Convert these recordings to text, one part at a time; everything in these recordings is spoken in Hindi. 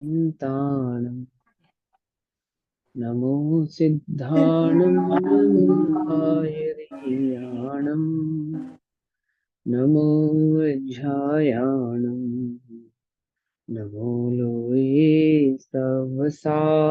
ताणं नमो सिद्धाणं नमो आयर्याणं नमो वज्रायाणं नमो लोये सवसाहुणम्।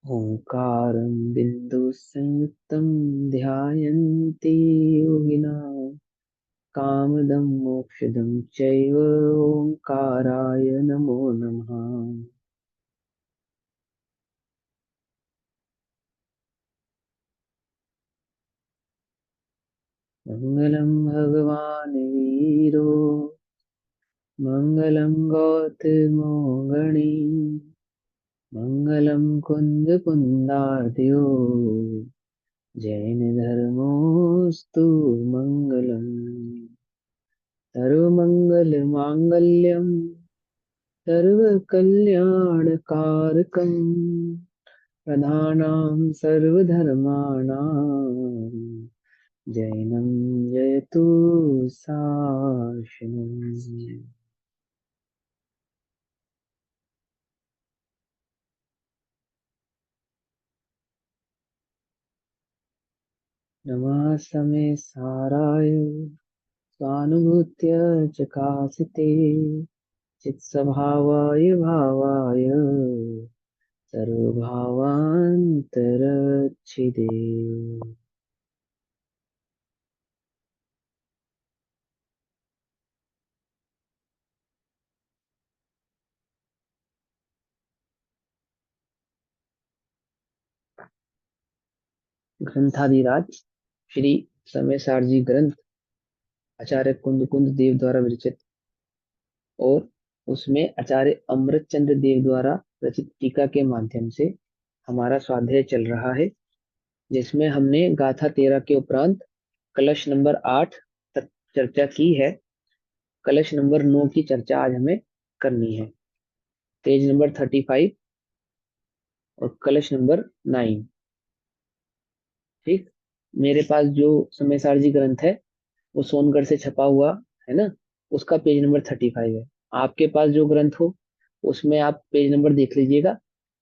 ओंकारं बिन्दुसंयुक्तं ध्यायन्ति योगिनः कामदं मोक्षदं चैव ओंकाराय नमो नमः। मङ्गलं भगवान् वीरो मङ्गलं गौतमो गणी मङ्गलं कुन्दकुन्दार्द्यो जैनधर्मोऽस्तु मङ्गलम्। सर्वमङ्गलमाङ्गल्यं सर्वकल्याणकारकं प्रधानां सर्वधर्माणां जैनं जयतु शासनम्। नमः समे साराय स्वानुभूत्य चकासिते चित्स्वभावाय भावाय सर्वभावान्तरच्छिदे। ग्रंथादिराज श्री समय सारजी ग्रंथ आचार्य कुंद कुंद देव द्वारा विरचित और उसमें आचार्य अमृतचंद्र देव द्वारा रचित टीका के माध्यम से हमारा स्वाध्याय चल रहा है, जिसमें हमने गाथा 13 के उपरांत कलश नंबर 8 तक चर्चा की है। कलश नंबर 9 की चर्चा आज हमें करनी है। पेज नंबर 35 और कलश नंबर 9। ठीक। मेरे पास जो समय सारजी ग्रंथ है वो सोनगढ़ से छपा हुआ है ना, उसका पेज नंबर 35 है। आपके पास जो ग्रंथ हो उसमें आप पेज नंबर देख लीजिएगा।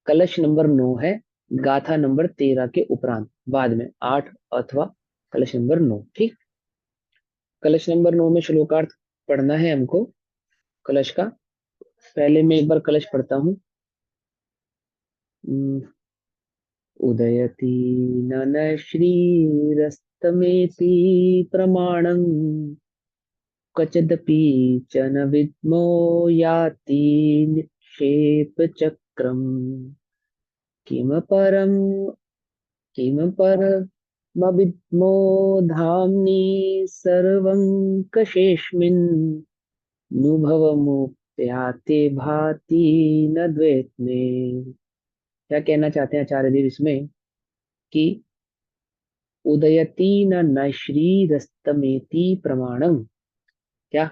कलश नंबर 9 है, गाथा नंबर 13 के उपरांत बाद में 8 अथवा कलश नंबर 9। ठीक। कलश नंबर 9 में श्लोकार्थ पढ़ना है हमको कलश का। पहले मैं एक बार कलश पढ़ता हूँ। उदयति नन श्रीरस्तमेति प्रमाणम् क्वचिदपि च न विद्मो याति निक्षेपचक्रम् किम परम किम परमविद्मो धाम्नि सर्वं कशेऽस्मिन् नुभवमुप्याते भाति न द्वैत्मे। क्या कहना चाहते हैं आचार्य देव इसमें कि उदयति न श्रीरस्तमेति प्रमाणम। क्या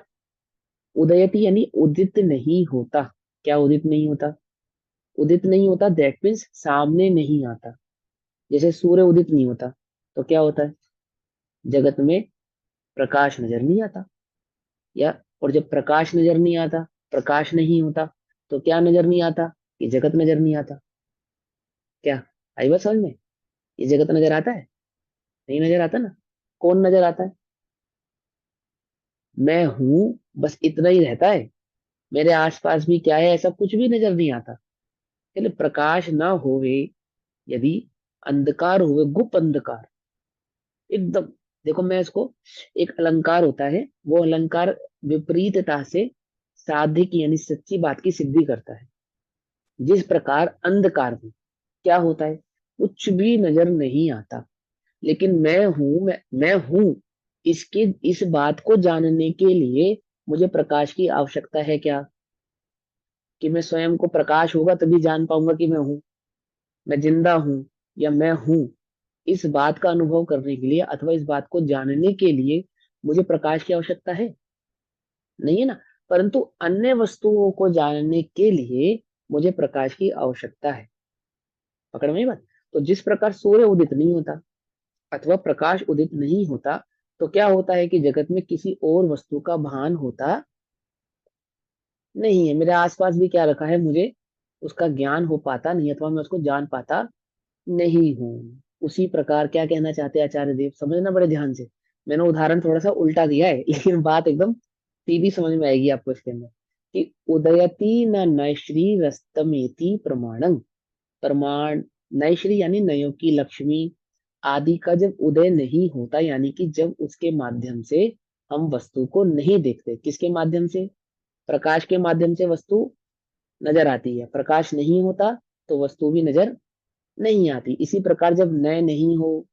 उदयति यानी उदित नहीं होता। क्या उदित नहीं होता? उदित नहीं होता दैट मीन्स सामने नहीं आता। जैसे सूर्य उदित नहीं होता तो क्या होता है? जगत में प्रकाश नजर नहीं आता। या और जब प्रकाश नजर नहीं आता, प्रकाश नहीं होता, तो क्या नजर नहीं आता? ये जगत नजर नहीं आता। क्या आई बात समझ में? ये जगत नजर आता है? नहीं नजर आता ना। कौन नजर आता है? मैं हूं, बस इतना ही रहता है। मेरे आसपास भी क्या है ऐसा कुछ भी नजर नहीं आता। चले प्रकाश ना होवे, यदि अंधकार हुए, गुप्त अंधकार एकदम। देखो मैं इसको, एक अलंकार होता है, वो अलंकार विपरीतता से साध्य की यानी सच्ची बात की सिद्धि करता है। जिस प्रकार अंधकार में क्या होता है? कुछ भी नजर नहीं आता। लेकिन मैं हूं, इसकी इस बात को जानने के लिए मुझे प्रकाश की आवश्यकता है। क्या कि मैं स्वयं को प्रकाश होगा तभी जान पाऊंगा कि मैं हूं, मैं जिंदा हूं या मैं हूं। इस बात का अनुभव करने के लिए अथवा इस बात को जानने के लिए मुझे प्रकाश की आवश्यकता है? नहीं है ना। परंतु अन्य वस्तुओं को जानने के लिए मुझे प्रकाश की आवश्यकता है। पकड़ में आई बात। तो जिस प्रकार सूर्य उदित नहीं होता अथवा प्रकाश उदित नहीं होता, तो क्या होता है कि जगत में किसी और वस्तु का भान होता नहीं है। मेरे आसपास भी क्या रखा है, मुझे उसका ज्ञान हो पाता नहीं, अथवा मैं उसको जान पाता नहीं हूँ। उसी प्रकार क्या कहना चाहते हैं आचार्य देव, समझना बड़े ध्यान से। मैंने उदाहरण थोड़ा सा उल्टा दिया है लेकिन बात एकदम सीधी समझ में आएगी आपको इसके अंदर, कि उदयति न नैश्री रस्तमेति प्रमाणं। प्रमाण, नैश्री यानी नयों की लक्ष्मी आदि का जब उदय नहीं होता, यानी कि जब उसके माध्यम से हम वस्तु को नहीं देखते। किसके माध्यम से? प्रकाश के माध्यम से वस्तु नजर आती है। प्रकाश नहीं होता तो वस्तु भी नजर नहीं आती। इसी प्रकार जब नय नहीं हो,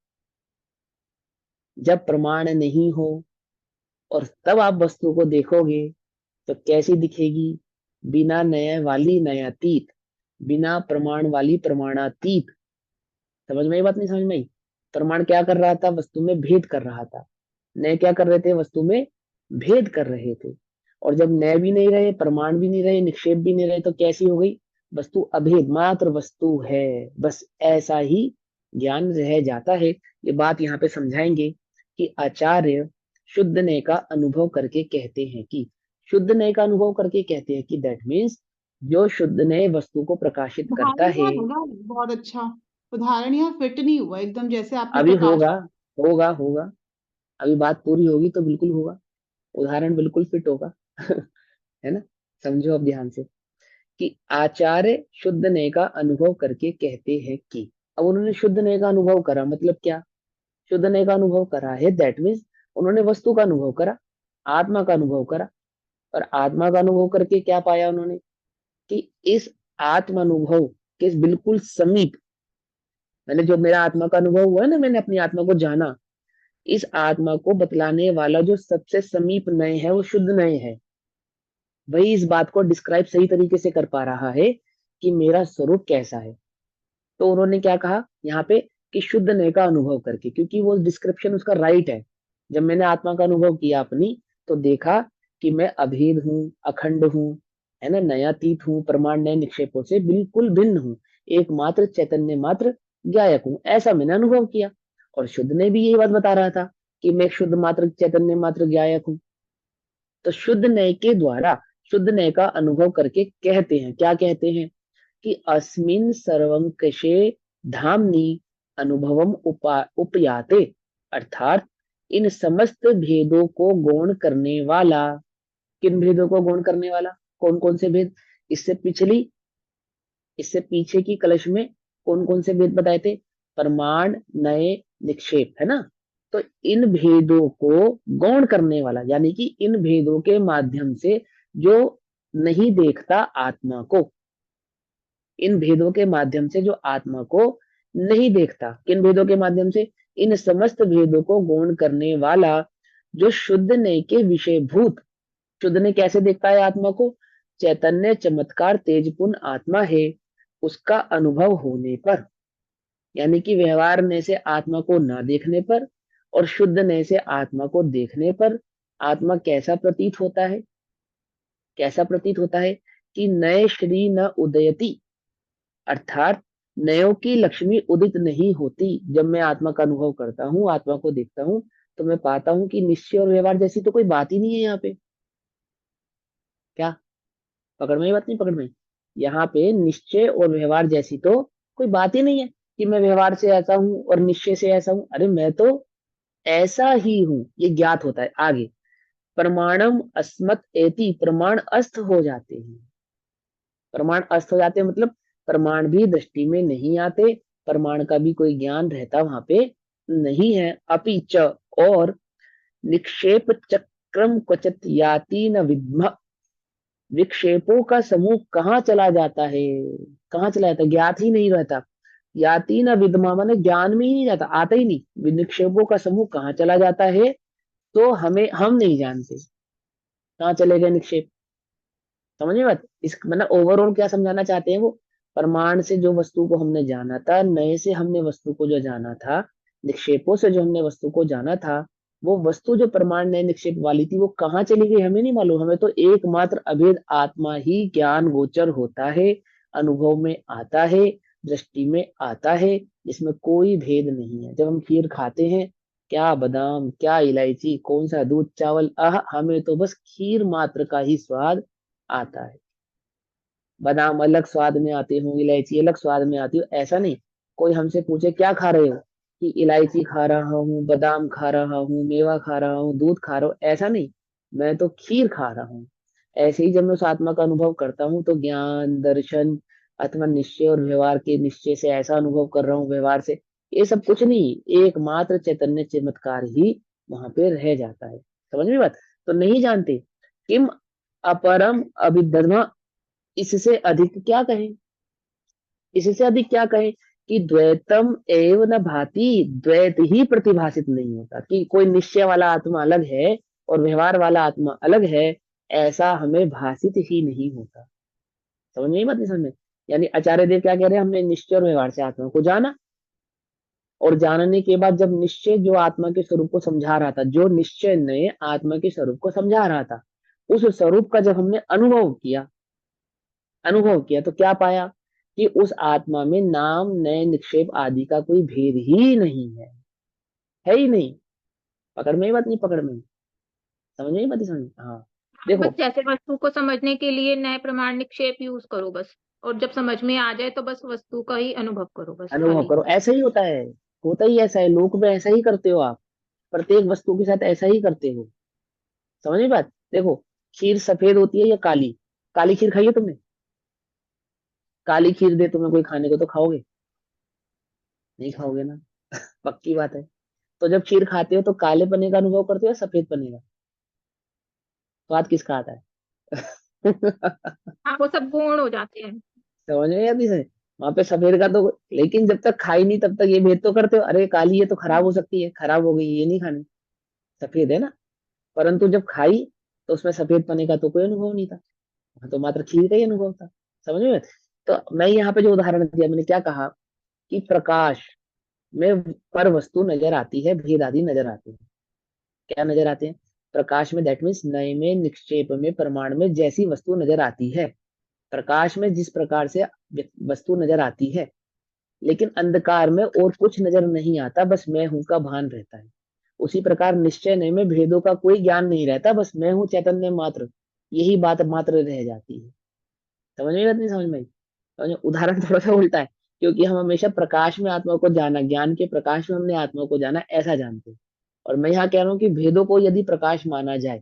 जब प्रमाण नहीं हो, और तब आप वस्तु को देखोगे तो कैसी दिखेगी? बिना नय वाली नयातीत, बिना प्रमाण वाली प्रमाणातीत। समझ में आई बात, नहीं समझ में आई? प्रमाण क्या कर रहा था? वस्तु में भेद कर रहा था। नय क्या कर रहे थे? वस्तु में भेद कर रहे थे। और जब नय भी नहीं रहे, प्रमाण भी नहीं रहे, निक्षेप भी नहीं रहे, तो कैसी हो गई? वस्तु अभेद, मात्र वस्तु है। बस ऐसा ही ज्ञान रह जाता है। ये बात यहाँ पे समझाएंगे कि आचार्य शुद्ध नय का अनुभव करके कहते हैं कि, शुद्ध नय का अनुभव करके कहते हैं कि दैट मीन्स जो शुद्ध नय वस्तु को प्रकाशित करता उदाहरण है। दिया था ना बहुत अच्छा। उदाहरण यहाँ फिट नहीं हुआ एकदम, जैसे आपने अभी प्रकाश। होगा, होगा होगा, अभी बात पूरी होगी तो बिल्कुल होगा, उदाहरण बिल्कुल फिट होगा है ना? समझो अब ध्यान से, कि आचार्य शुद्ध नय का अनुभव करके कहते हैं कि, अब उन्होंने शुद्ध नय का अनुभव करा मतलब क्या? शुद्ध नय का अनुभव करा है दैट मीन्स उन्होंने वस्तु का अनुभव करा, आत्मा का अनुभव करा। और आत्मा का अनुभव करके क्या पाया उन्होंने? कि इस आत्म अनुभव के बिल्कुल समीप, मैंने जो मेरा आत्मा का अनुभव हुआ है ना, मैंने अपनी आत्मा को जाना, इस आत्मा को बतलाने वाला जो सबसे समीप नय है वो शुद्ध नय है। वही इस बात को डिस्क्राइब सही तरीके से कर पा रहा है कि मेरा स्वरूप कैसा है। तो उन्होंने क्या कहा यहाँ पे, कि शुद्ध नय का अनुभव करके, क्योंकि वो डिस्क्रिप्शन उसका राइट है। जब मैंने आत्मा का अनुभव किया अपनी, तो देखा कि मैं अभेद हूँ, अखंड हूँ, है ना, नयातीत हूँ, प्रमाण नए निक्षेपों से बिल्कुल भिन्न हूँ, एकमात्र चैतन्य मात्र गायक हूँ, ऐसा मैंने अनुभव किया। और शुद्ध ने भी यही बात बता रहा था कि मैं शुद्ध मात्र चैतन्य मात्र गायक हूँ। तो शुद्ध नय के द्वारा शुद्ध नय का अनुभव करके कहते हैं, क्या कहते हैं? कि अस्मिन् सर्वंकषे धामनि अनुभवम उपयाते, अर्थात इन समस्त भेदों को गौण करने वाला। किन भेदों को गौण करने वाला? कौन कौन से भेद? इससे पिछली, इससे पीछे की कलश में कौन कौन से भेद बताए थे? प्रमाण, नए, निक्षेप, है ना? तो इन भेदों को गौण करने वाला, यानी कि इन भेदों के माध्यम से जो नहीं देखता आत्मा को, इन भेदों के माध्यम से जो आत्मा को नहीं देखता, किन भेदों के माध्यम से? इन समस्त भेदों को गौण करने वाला जो शुद्ध ने के विषयभूत, शुद्ध ने कैसे देखता है आत्मा को? चैतन्य चमत्कार तेजपूर्ण आत्मा है, उसका अनुभव होने पर, यानी कि व्यवहार ने से आत्मा को ना देखने पर और शुद्ध ने से आत्मा को देखने पर आत्मा कैसा प्रतीत होता है? कैसा प्रतीत होता है? कि नए श्री न उदयति, अर्थात नयों की लक्ष्मी उदित नहीं होती। जब मैं आत्मा का अनुभव करता हूँ, आत्मा को देखता हूँ, तो मैं पाता हूँ कि निश्चय और व्यवहार जैसी तो कोई बात ही नहीं है यहाँ पे। क्या पकड़ में? ये बात नहीं पकड़ में? यहाँ पे निश्चय और व्यवहार जैसी तो कोई बात ही नहीं है, कि मैं व्यवहार से ऐसा हूँ और निश्चय से ऐसा हूँ। अरे मैं तो ऐसा ही हूँ, ये ज्ञात होता है आगे। प्रमाणम अस्मत् एति, प्रमाण अस्त हो जाते हैं। प्रमाण अस्त हो जाते हैं मतलब प्रमाण भी दृष्टि में नहीं आते, प्रमाण का भी कोई ज्ञान रहता वहां पे नहीं है। अपि च, और निक्षेप चक्रम क्वचित याति न विद्म, विक्षेपों का समूह कहाँ चला जाता है? कहाँ चला जाता है? ज्ञात ही नहीं रहता। याति न विद्मा माने ज्ञान में ही नहीं जाता, आता ही नहीं। निक्षेपों का समूह कहाँ चला जाता है तो हमें, हम नहीं जानते कहाँ चले गए निक्षेप। समझिए बात, इस मतलब ओवरऑल क्या समझाना चाहते हैं वो? प्रमाण से जो वस्तु को हमने जाना था, नए से हमने वस्तु को जो जाना था, निक्षेपों से जो हमने वस्तु को जाना था, वो वस्तु जो प्रमाण नए निक्षेप वाली थी वो कहाँ चली गई हमें नहीं मालूम। हमें तो एकमात्र अभेद आत्मा ही ज्ञान गोचर होता है, अनुभव में आता है, दृष्टि में आता है, जिसमें कोई भेद नहीं है। जब हम खीर खाते हैं, क्या बादाम, क्या इलायची, कौन सा दूध, चावल, आह, हमें तो बस खीर मात्र का ही स्वाद आता है। बादाम अलग स्वाद में आते हो, इलायची अलग स्वाद में आती हो, ऐसा नहीं। कोई हमसे पूछे क्या खा रहे हो, कि इलायची खा रहा हूँ, बादाम खा रहा हूँ, मेवा खा रहा हूँ, दूध खा रहा हूँ, ऐसा नहीं। मैं तो खीर खा रहा हूँ। ऐसे ही जब मैं उस आत्मा का अनुभव करता हूँ तो ज्ञान, दर्शन अथवा निश्चय और व्यवहार के निश्चय से ऐसा अनुभव कर रहा हूँ, व्यवहार से, ये सब कुछ नहीं, एकमात्र चैतन्य चमत्कार ही वहां पे रह जाता है। समझ में बात? तो नहीं जानते किम अपरम अभिधर्म, इससे अधिक क्या कहें, इससे अधिक क्या कहें, कि द्वैतम एव न भाति, द्वैत ही प्रतिभाषित नहीं होता, कि कोई निश्चय वाला आत्मा अलग है और व्यवहार वाला आत्मा अलग है, ऐसा हमें भाषित ही नहीं होता। समझ में ही बात नहीं समझ में? यानी आचार्य देव क्या कह रहे हैं, हमने निश्चय और व्यवहार से आत्मा को जाना, और जानने के बाद जब निश्चय जो आत्मा के स्वरूप को समझा रहा था, जो निश्चय ने आत्मा के स्वरूप को समझा रहा था, उस स्वरूप का जब हमने अनुभव किया, अनुभव किया तो क्या पाया, कि उस आत्मा में नाम नए निक्षेप आदि का कोई भेद ही नहीं है ही नहीं। पकड़ में ही बात नहीं, पकड़ में ही। समझ में ही बात नहीं, समझ में? हाँ। बस देखो, जैसे वस्तु को समझने के लिए नए प्रमाण निक्षेप यूज करो बस, और जब समझ में आ जाए तो बस वस्तु का ही अनुभव करो बस अनुभव खाली। करो, ऐसा ही होता है, होता ही ऐसा है, लोक में ऐसा ही करते हो आप, प्रत्येक वस्तु के साथ ऐसा ही करते हो। समझ में बात? देखो, खीर सफेद होती है या काली? काली खीर खाई है तुमने? काली खीर दे तुम्हें कोई खाने को तो खाओगे? नहीं खाओगे ना। पक्की बात है। तो जब खीर खाते हो तो काले पन्ने का अनुभव करते हो या सफेद पन्ने का? स्वाद किसका आता है? हाँ, वो सब गुण हो जाते हैं। समझ में आती है? वहां पे सफेद का तो, लेकिन जब तक खाई नहीं तब तक ये भेद तो करते हो, अरे काली है तो खराब हो सकती है, खराब हो गई ये नहीं खानी, सफेद है ना। परंतु जब खाई तो उसमें सफेद पने का तो कोई अनुभव नहीं था, वहां तो मात्र खीर का ही अनुभव था। समझ में? तो मैं यहाँ पे जो उदाहरण दिया, मैंने क्या कहा, कि प्रकाश में पर वस्तु नजर आती है, भेद आदि नजर आते हैं। क्या नजर आते हैं? प्रकाश में, दैट मीन्स नए में, निक्षेप में, प्रमाण में जैसी वस्तु नजर आती है, प्रकाश में जिस प्रकार से वस्तु नजर आती है, लेकिन अंधकार में और कुछ नजर नहीं आता, बस मैं हूं का भान रहता है। उसी प्रकार निश्चय नहीं में भेदों का कोई ज्ञान नहीं रहता, बस मैं हूं चैतन्य मात्र, यही बात मात्र रह जाती है। समझ में? बात नहीं समझ में आई? समझ में? उदाहरण थोड़ा सा उल्टा है, क्योंकि हम हमेशा प्रकाश में आत्मा को जाना, ज्ञान के प्रकाश में हमने आत्मा को जाना, ऐसा जानते हैं। और मैं यहाँ कह रहा हूँ कि भेदों को यदि प्रकाश माना जाए,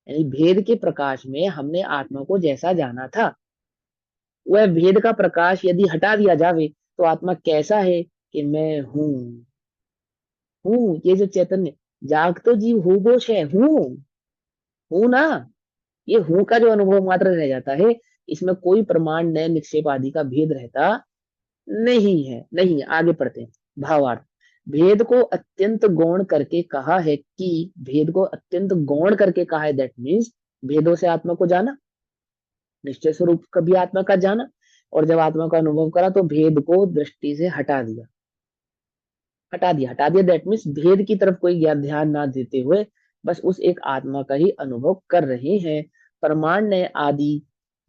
यानी भेद के प्रकाश में हमने आत्मा को जैसा जाना था, वह भेद का प्रकाश यदि हटा दिया जावे, तो आत्मा कैसा है, कि मैं हूँ ये जो चैतन्य, जाग तो जीव हूँ गोश है, हूँ ना, ये हूँ का जो अनुभव मात्र रह जाता है, इसमें कोई प्रमाण नए निक्षेप आदि का भेद रहता नहीं है। नहीं, आगे पढ़ते हैं। भावार्थ, भेद को अत्यंत गौण करके कहा है, कि भेद को अत्यंत गौण करके कहा है, दैट मीन्स भेदों से आत्मा को जाना, निश्चय स्वरूप कभी आत्मा का जाना, और जब आत्मा का अनुभव करा तो भेद को दृष्टि से हटा दिया, हटा दिया, दैट मीन्स भेद की तरफ कोई ज्ञान ध्यान ना देते हुए बस उस एक आत्मा का ही अनुभव कर रहे हैं। प्रमाण ने आदि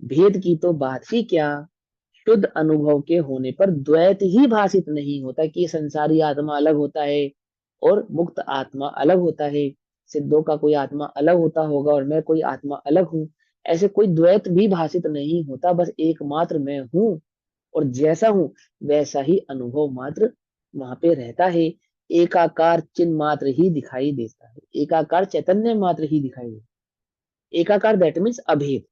भेद की तो बात ही क्या, शुद्ध अनुभव के होने पर द्वैत ही भाषित नहीं होता, कि संसारी आत्मा अलग होता है और मुक्त आत्मा अलग होता है, सिद्धों का कोई आत्मा अलग होता होगा और मैं कोई आत्मा अलग हूँ, ऐसे कोई द्वैत भी भाषित नहीं होता, बस एकमात्र मैं हूँ, और जैसा हूँ वैसा ही अनुभव मात्र वहां पे रहता है। एकाकार चिन्ह मात्र ही दिखाई देता है, एकाकार चैतन्य मात्र ही दिखाई देता है। एकाकार दैट मीन्स अभेद,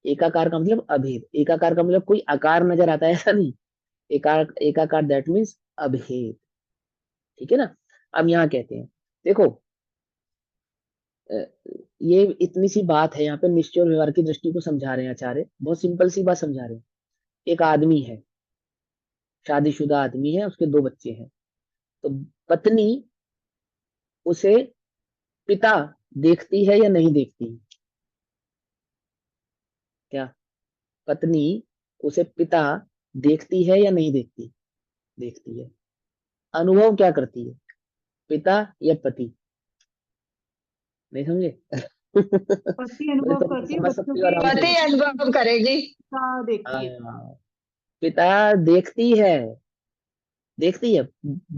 एकाकार का मतलब अभेद, एकाकार का मतलब कोई आकार नजर आता है ऐसा नहीं, एकाकार दैट मीन्स अभेद। ठीक है ना? अब यहाँ कहते हैं, देखो, अ, ये इतनी सी बात है, यहाँ पे निश्चय और व्यवहार की दृष्टि को समझा रहे हैं आचार्य, बहुत सिंपल सी बात समझा रहे हैं। एक आदमी है, शादीशुदा आदमी है, उसके दो बच्चे हैं। तो पत्नी उसे पिता देखती है या नहीं देखती? क्या पत्नी उसे पिता देखती है या नहीं देखती? देखती है। अनुभव क्या करती है, पिता या पति? नहीं समझे? पति वही अनुभव तो करती है समझ बच्चों सकती हो की आराम से। पति अनुभव करेगी। इच्छा देखती है। हाँ, पिता देखती है, देखती है,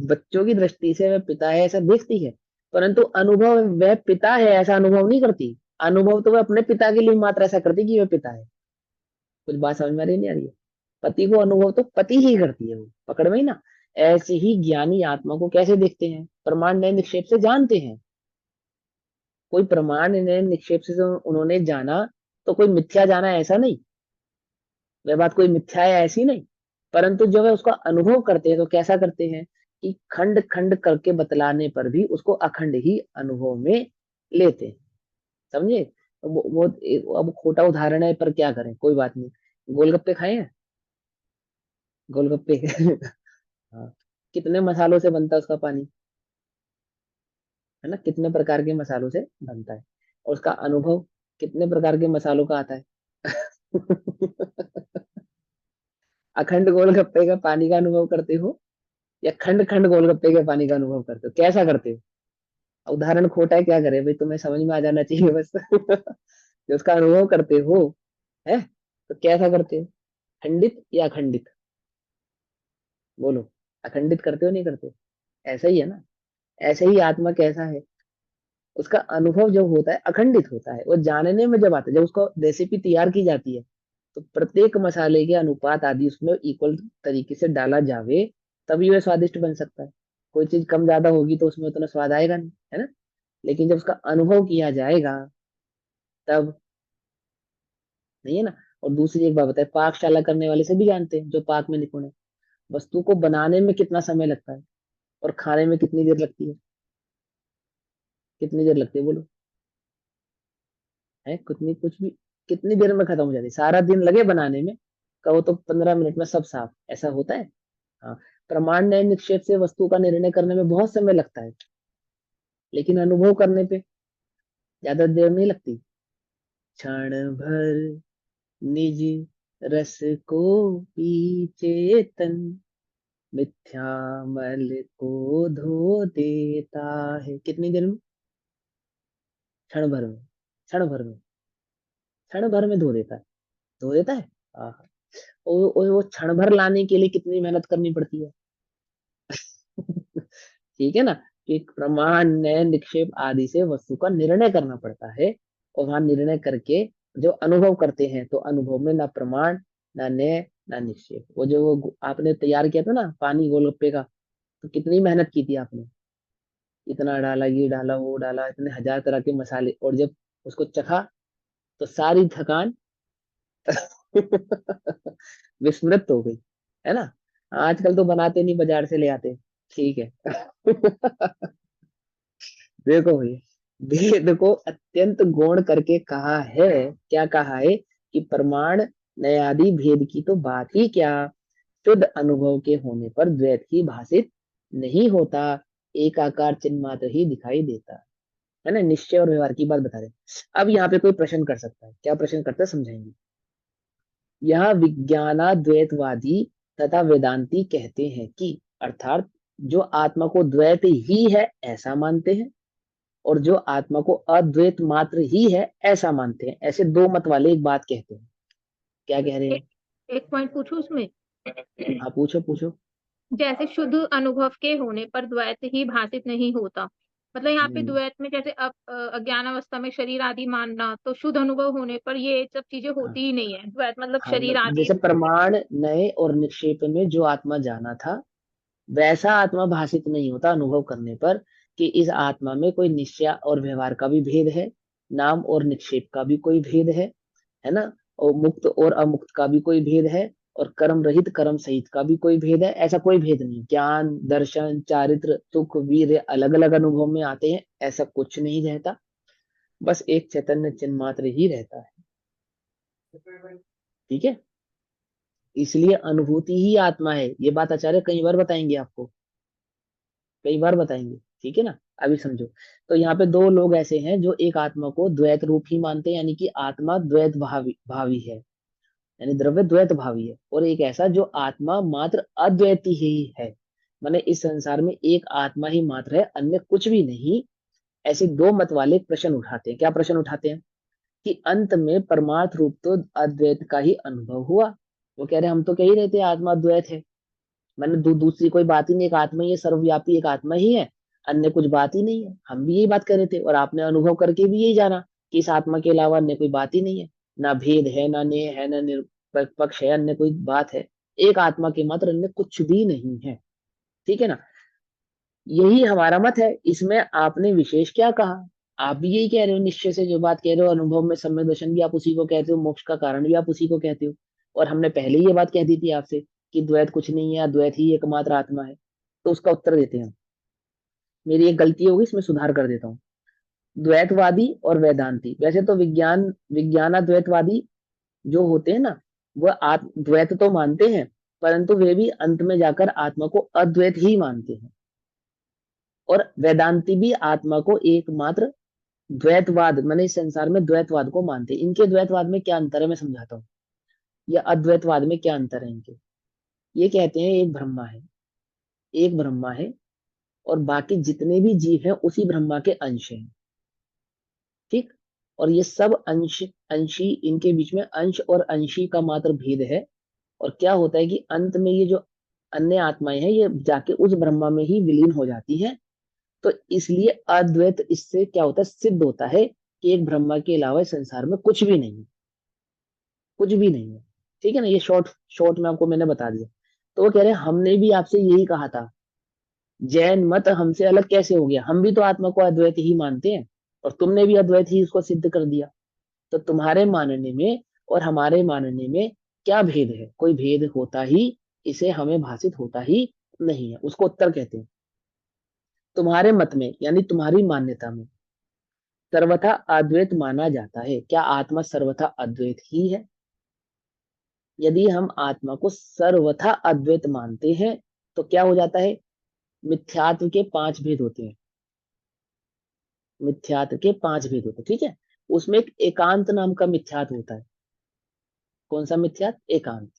बच्चों की दृष्टि से वह पिता है ऐसा देखती है, परंतु अनुभव वह पिता है ऐसा अनुभव नहीं करती। अनुभव तो वह अपने पिता के लिए मात्र ऐसा करती कि वह पिता है। कुछ बात समझ में आ रही नहीं आ रही है? पति को अनुभव तो पति ही करती है, वो पकड़ में ही ना। ऐसे ही ज्ञानी आत्मा को कैसे देखते हैं? प्रमाण नए निक्षेप से जानते हैं। कोई प्रमाण नए निक्षेप से जो उन्होंने जाना, तो कोई मिथ्या जाना ऐसा नहीं, वह बात कोई मिथ्या है ऐसी नहीं। परंतु जब वे उसका अनुभव करते हैं तो कैसा करते हैं कि खंड खंड करके बतलाने पर भी उसको अखंड ही अनुभव में लेते हैं। समझे? अब खोटा उदाहरण है पर क्या करें, कोई बात नहीं। गोलगप्पे खाए हैं? गोलगप्पे हाँ, कितने मसालों से बनता है उसका पानी? है ना, कितने प्रकार के मसालों से बनता है, और उसका अनुभव कितने प्रकार के मसालों का आता है? अखंड गोलगप्पे का पानी का अनुभव करते हो, या खंड खंड गोलगप्पे के पानी का अनुभव करते हो? कैसा करते हो? उदाहरण खोटा है, क्या करे भाई, तुम्हें समझ में आ जाना चाहिए बस। जो उसका अनुभव करते हो, है, तो कैसा करते हो? खंडित या अखंडित? बोलो, अखंडित करते हो नहीं करते? ऐसा ही है ना। ऐसे ही आत्मा कैसा है, उसका अनुभव जब होता है अखंडित होता है। वो जानने में जब आता है, जब उसको रेसिपी तैयार की जाती है, तो प्रत्येक मसाले के अनुपात आदि उसमें इक्वल तरीके से डाला जावे, तभी वह स्वादिष्ट बन सकता है। कोई चीज कम ज्यादा होगी तो उसमें उतना स्वाद आएगा नहीं, है ना। लेकिन जब उसका अनुभव किया जाएगा तब, नहीं है ना। और दूसरी एक बात बताए, पाकशाला करने वाले से भी जानते हैं, जो पाक में निपुण है, वस्तु को बनाने में कितना समय लगता है और खाने में कितनी देर लगती है? कितनी देर लगती है बोलो? है कितनी, कुछ भी, कितनी देर में खत्म हो जाती है? सारा दिन लगे बनाने में, कहो तो 15 मिनट में सब साफ, ऐसा होता है? हाँ। प्रमाण नए निक्षेप से वस्तु का निर्णय करने में बहुत समय लगता है, लेकिन अनुभव करने पे ज्यादा देर नहीं लगती। क्षण भर निज रस को पीछे तन, मिथ्या मल को धो देता है। कितनी देर में? क्षण भर में, क्षण भर में, क्षण भर में धो देता है। धो देता है। हाँ। वो क्षण भर लाने के लिए कितनी मेहनत करनी पड़ती है। ठीक है ना। कि प्रमाण नए निक्षेप आदि से वस्तु का निर्णय करना पड़ता है, और वहां निर्णय करके जो अनुभव करते हैं, तो अनुभव में ना प्रमाण, ना नय, ना निक्षेप। वो जो वो आपने तैयार किया था ना पानी गोलगप्पे का, तो कितनी मेहनत की थी आपने, इतना डाला, ये डाला, वो डाला, इतने हजार तरह के मसाले, और जब उसको चखा तो सारी थकान विस्मृत हो गई, है ना। आजकल तो बनाते नहीं, बाजार से ले आते। ठीक है। देखो भाई, भेद को अत्यंत गौण करके कहा है। क्या कहा है? कि प्रमाण नयादि भेद की तो बात ही क्या, शुद्ध अनुभव के होने पर द्वैत ही भाषित नहीं होता, एक आकार चिन्ह मात्र ही दिखाई देता है ना। निश्चय और व्यवहार की बात बता रहे हैं। अब यहाँ पे कोई प्रश्न कर सकता है, क्या प्रश्न करता है समझाएंगे। यह विज्ञानाद्वैतवादी तथा वेदांती कहते हैं कि, अर्थात जो आत्मा को द्वैत ही है ऐसा मानते हैं, और जो आत्मा को अद्वैत मात्र ही है ऐसा मानते हैं। ऐसे दो मत वाले एक बात कहते हैं। क्या कह रहे एक, हैं? एक पॉइंट पूछूं उसमें। हाँ पूछो पूछो। जैसे शुद्ध अनुभव के होने पर द्वैत ही भाषित नहीं होता, मतलब यहाँ पे हम्म, द्वैत में जैसे अब अज्ञान अवस्था में शरीर आदि मानना, तो शुद्ध अनुभव होने पर ये सब चीजें हाँ होती ही नहीं है, द्वैत मतलब हाँ, शरीर आदि। जैसे प्रमाण नए और निक्षेप में जो आत्मा जाना था, वैसा आत्मा भाषित नहीं होता अनुभव करने पर, कि इस आत्मा में कोई निश्चय और व्यवहार का भी भेद है, नाम और निक्षेप का भी कोई भेद है ना, और मुक्त और अमुक्त का भी कोई भेद है, और कर्म रहित कर्म सहित का भी कोई भेद है। ऐसा कोई भेद नहीं। ज्ञान दर्शन चारित्र सुख वीर्य अलग अलग अनुभव में आते हैं, ऐसा कुछ नहीं रहता। बस एक चैतन्य चिन्ह मात्र ही रहता है। ठीक है। इसलिए अनुभूति ही आत्मा है, ये बात आचार्य कई बार बताएंगे आपको, कई बार बताएंगे। ठीक है ना। अभी समझो। तो यहाँ पे दो लोग ऐसे हैं जो एक आत्मा को द्वैत रूप ही मानते हैं, यानी कि आत्मा द्वैत भावी भावी है, यानी द्रव्य द्वैत भावी है। और एक ऐसा जो आत्मा मात्र अद्वैती ही है, माने इस संसार में एक आत्मा ही मात्र है, अन्य कुछ भी नहीं, ऐसे दो मत वाले प्रश्न उठाते हैं। क्या प्रश्न उठाते हैं? कि अंत में परमार्थ रूप तो अद्वैत का ही अनुभव हुआ। वो कह रहे हम तो कह ही रहे थे आत्मा द्वैत है, मैंने दूसरी कोई बात ही नहीं, एक आत्मा ही है, सर्वव्यापी एक आत्मा ही है, अन्य कुछ बात ही नहीं है। हम भी यही बात कर रहे थे और आपने अनुभव करके भी यही जाना कि इस आत्मा के अलावा अन्य कोई बात ही नहीं है, ना भेद है, ना नेय है, ना निरपेक्ष है, अन्य कोई बात है, एक आत्मा के मात्र अन्य कुछ भी नहीं है। ठीक है ना? यही हमारा मत है। इसमें आपने विशेष क्या कहा? आप भी यही कह रहे हो, निश्चय से जो बात कह रहे हो, अनुभव में सम्यक दर्शन भी आप उसी को कहते हो, मोक्ष का कारण भी आप उसी को कहते हो। और हमने पहले ही ये बात कह दी थी आपसे कि द्वैत कुछ नहीं है, अद्वैत ही एकमात्र आत्मा है। तो उसका उत्तर देते हैं। मेरी एक गलती होगी, इसमें सुधार कर देता हूँ। द्वैतवादी और वेदांती, वैसे तो विज्ञानाद्वैतवादी जो होते हैं ना, वह द्वैत तो मानते हैं, परंतु वे भी अंत में जाकर आत्मा को अद्वैत ही मानते हैं। और वेदांती भी आत्मा को एकमात्र द्वैतवाद, मैंने इस संसार में द्वैतवाद को मानते हैं। इनके द्वैतवाद में क्या अंतर है मैं समझाता हूँ, या अद्वैतवाद में क्या अंतर है इनके। ये कहते हैं एक ब्रह्मा है, एक ब्रह्मा है, और बाकी जितने भी जीव हैं उसी ब्रह्मा के अंश हैं। ठीक? और ये सब अंश अंशी, इनके बीच में अंश और अंशी का मात्र भेद है। और क्या होता है कि अंत में ये जो अन्य आत्माएं हैं ये जाके उस ब्रह्मा में ही विलीन हो जाती हैं। तो इसलिए अद्वैत इससे क्या होता है, सिद्ध होता है कि एक ब्रह्मा के अलावा इस संसार में कुछ भी नहीं है, कुछ भी नहीं है। ठीक है ना? ये शॉर्ट शॉर्ट में आपको मैंने बता दिया। तो वो कह रहे हैं हमने भी आपसे यही कहा था, जैन मत हमसे अलग कैसे हो गया, हम भी तो आत्मा को अद्वैत ही मानते हैं, और तुमने भी अद्वैत ही उसको सिद्ध कर दिया। तो तुम्हारे मानने में और हमारे मानने में क्या भेद है? कोई भेद होता ही, इसे हमें भाषित होता ही नहीं है। उसको उत्तर कहते हैं। तुम्हारे मत में यानी तुम्हारी मान्यता में सर्वथा अद्वैत माना जाता है। क्या आत्मा सर्वथा अद्वैत ही है? यदि हम आत्मा को सर्वथा अद्वैत मानते हैं तो क्या हो जाता है? मिथ्यात्व के 5 भेद होते हैं। मिथ्यात्व के 5 भेद होते हैं। ठीक है? उसमें एक एकांत नाम का मिथ्यात्व होता है। कौन सा मिथ्यात्व? एकांत।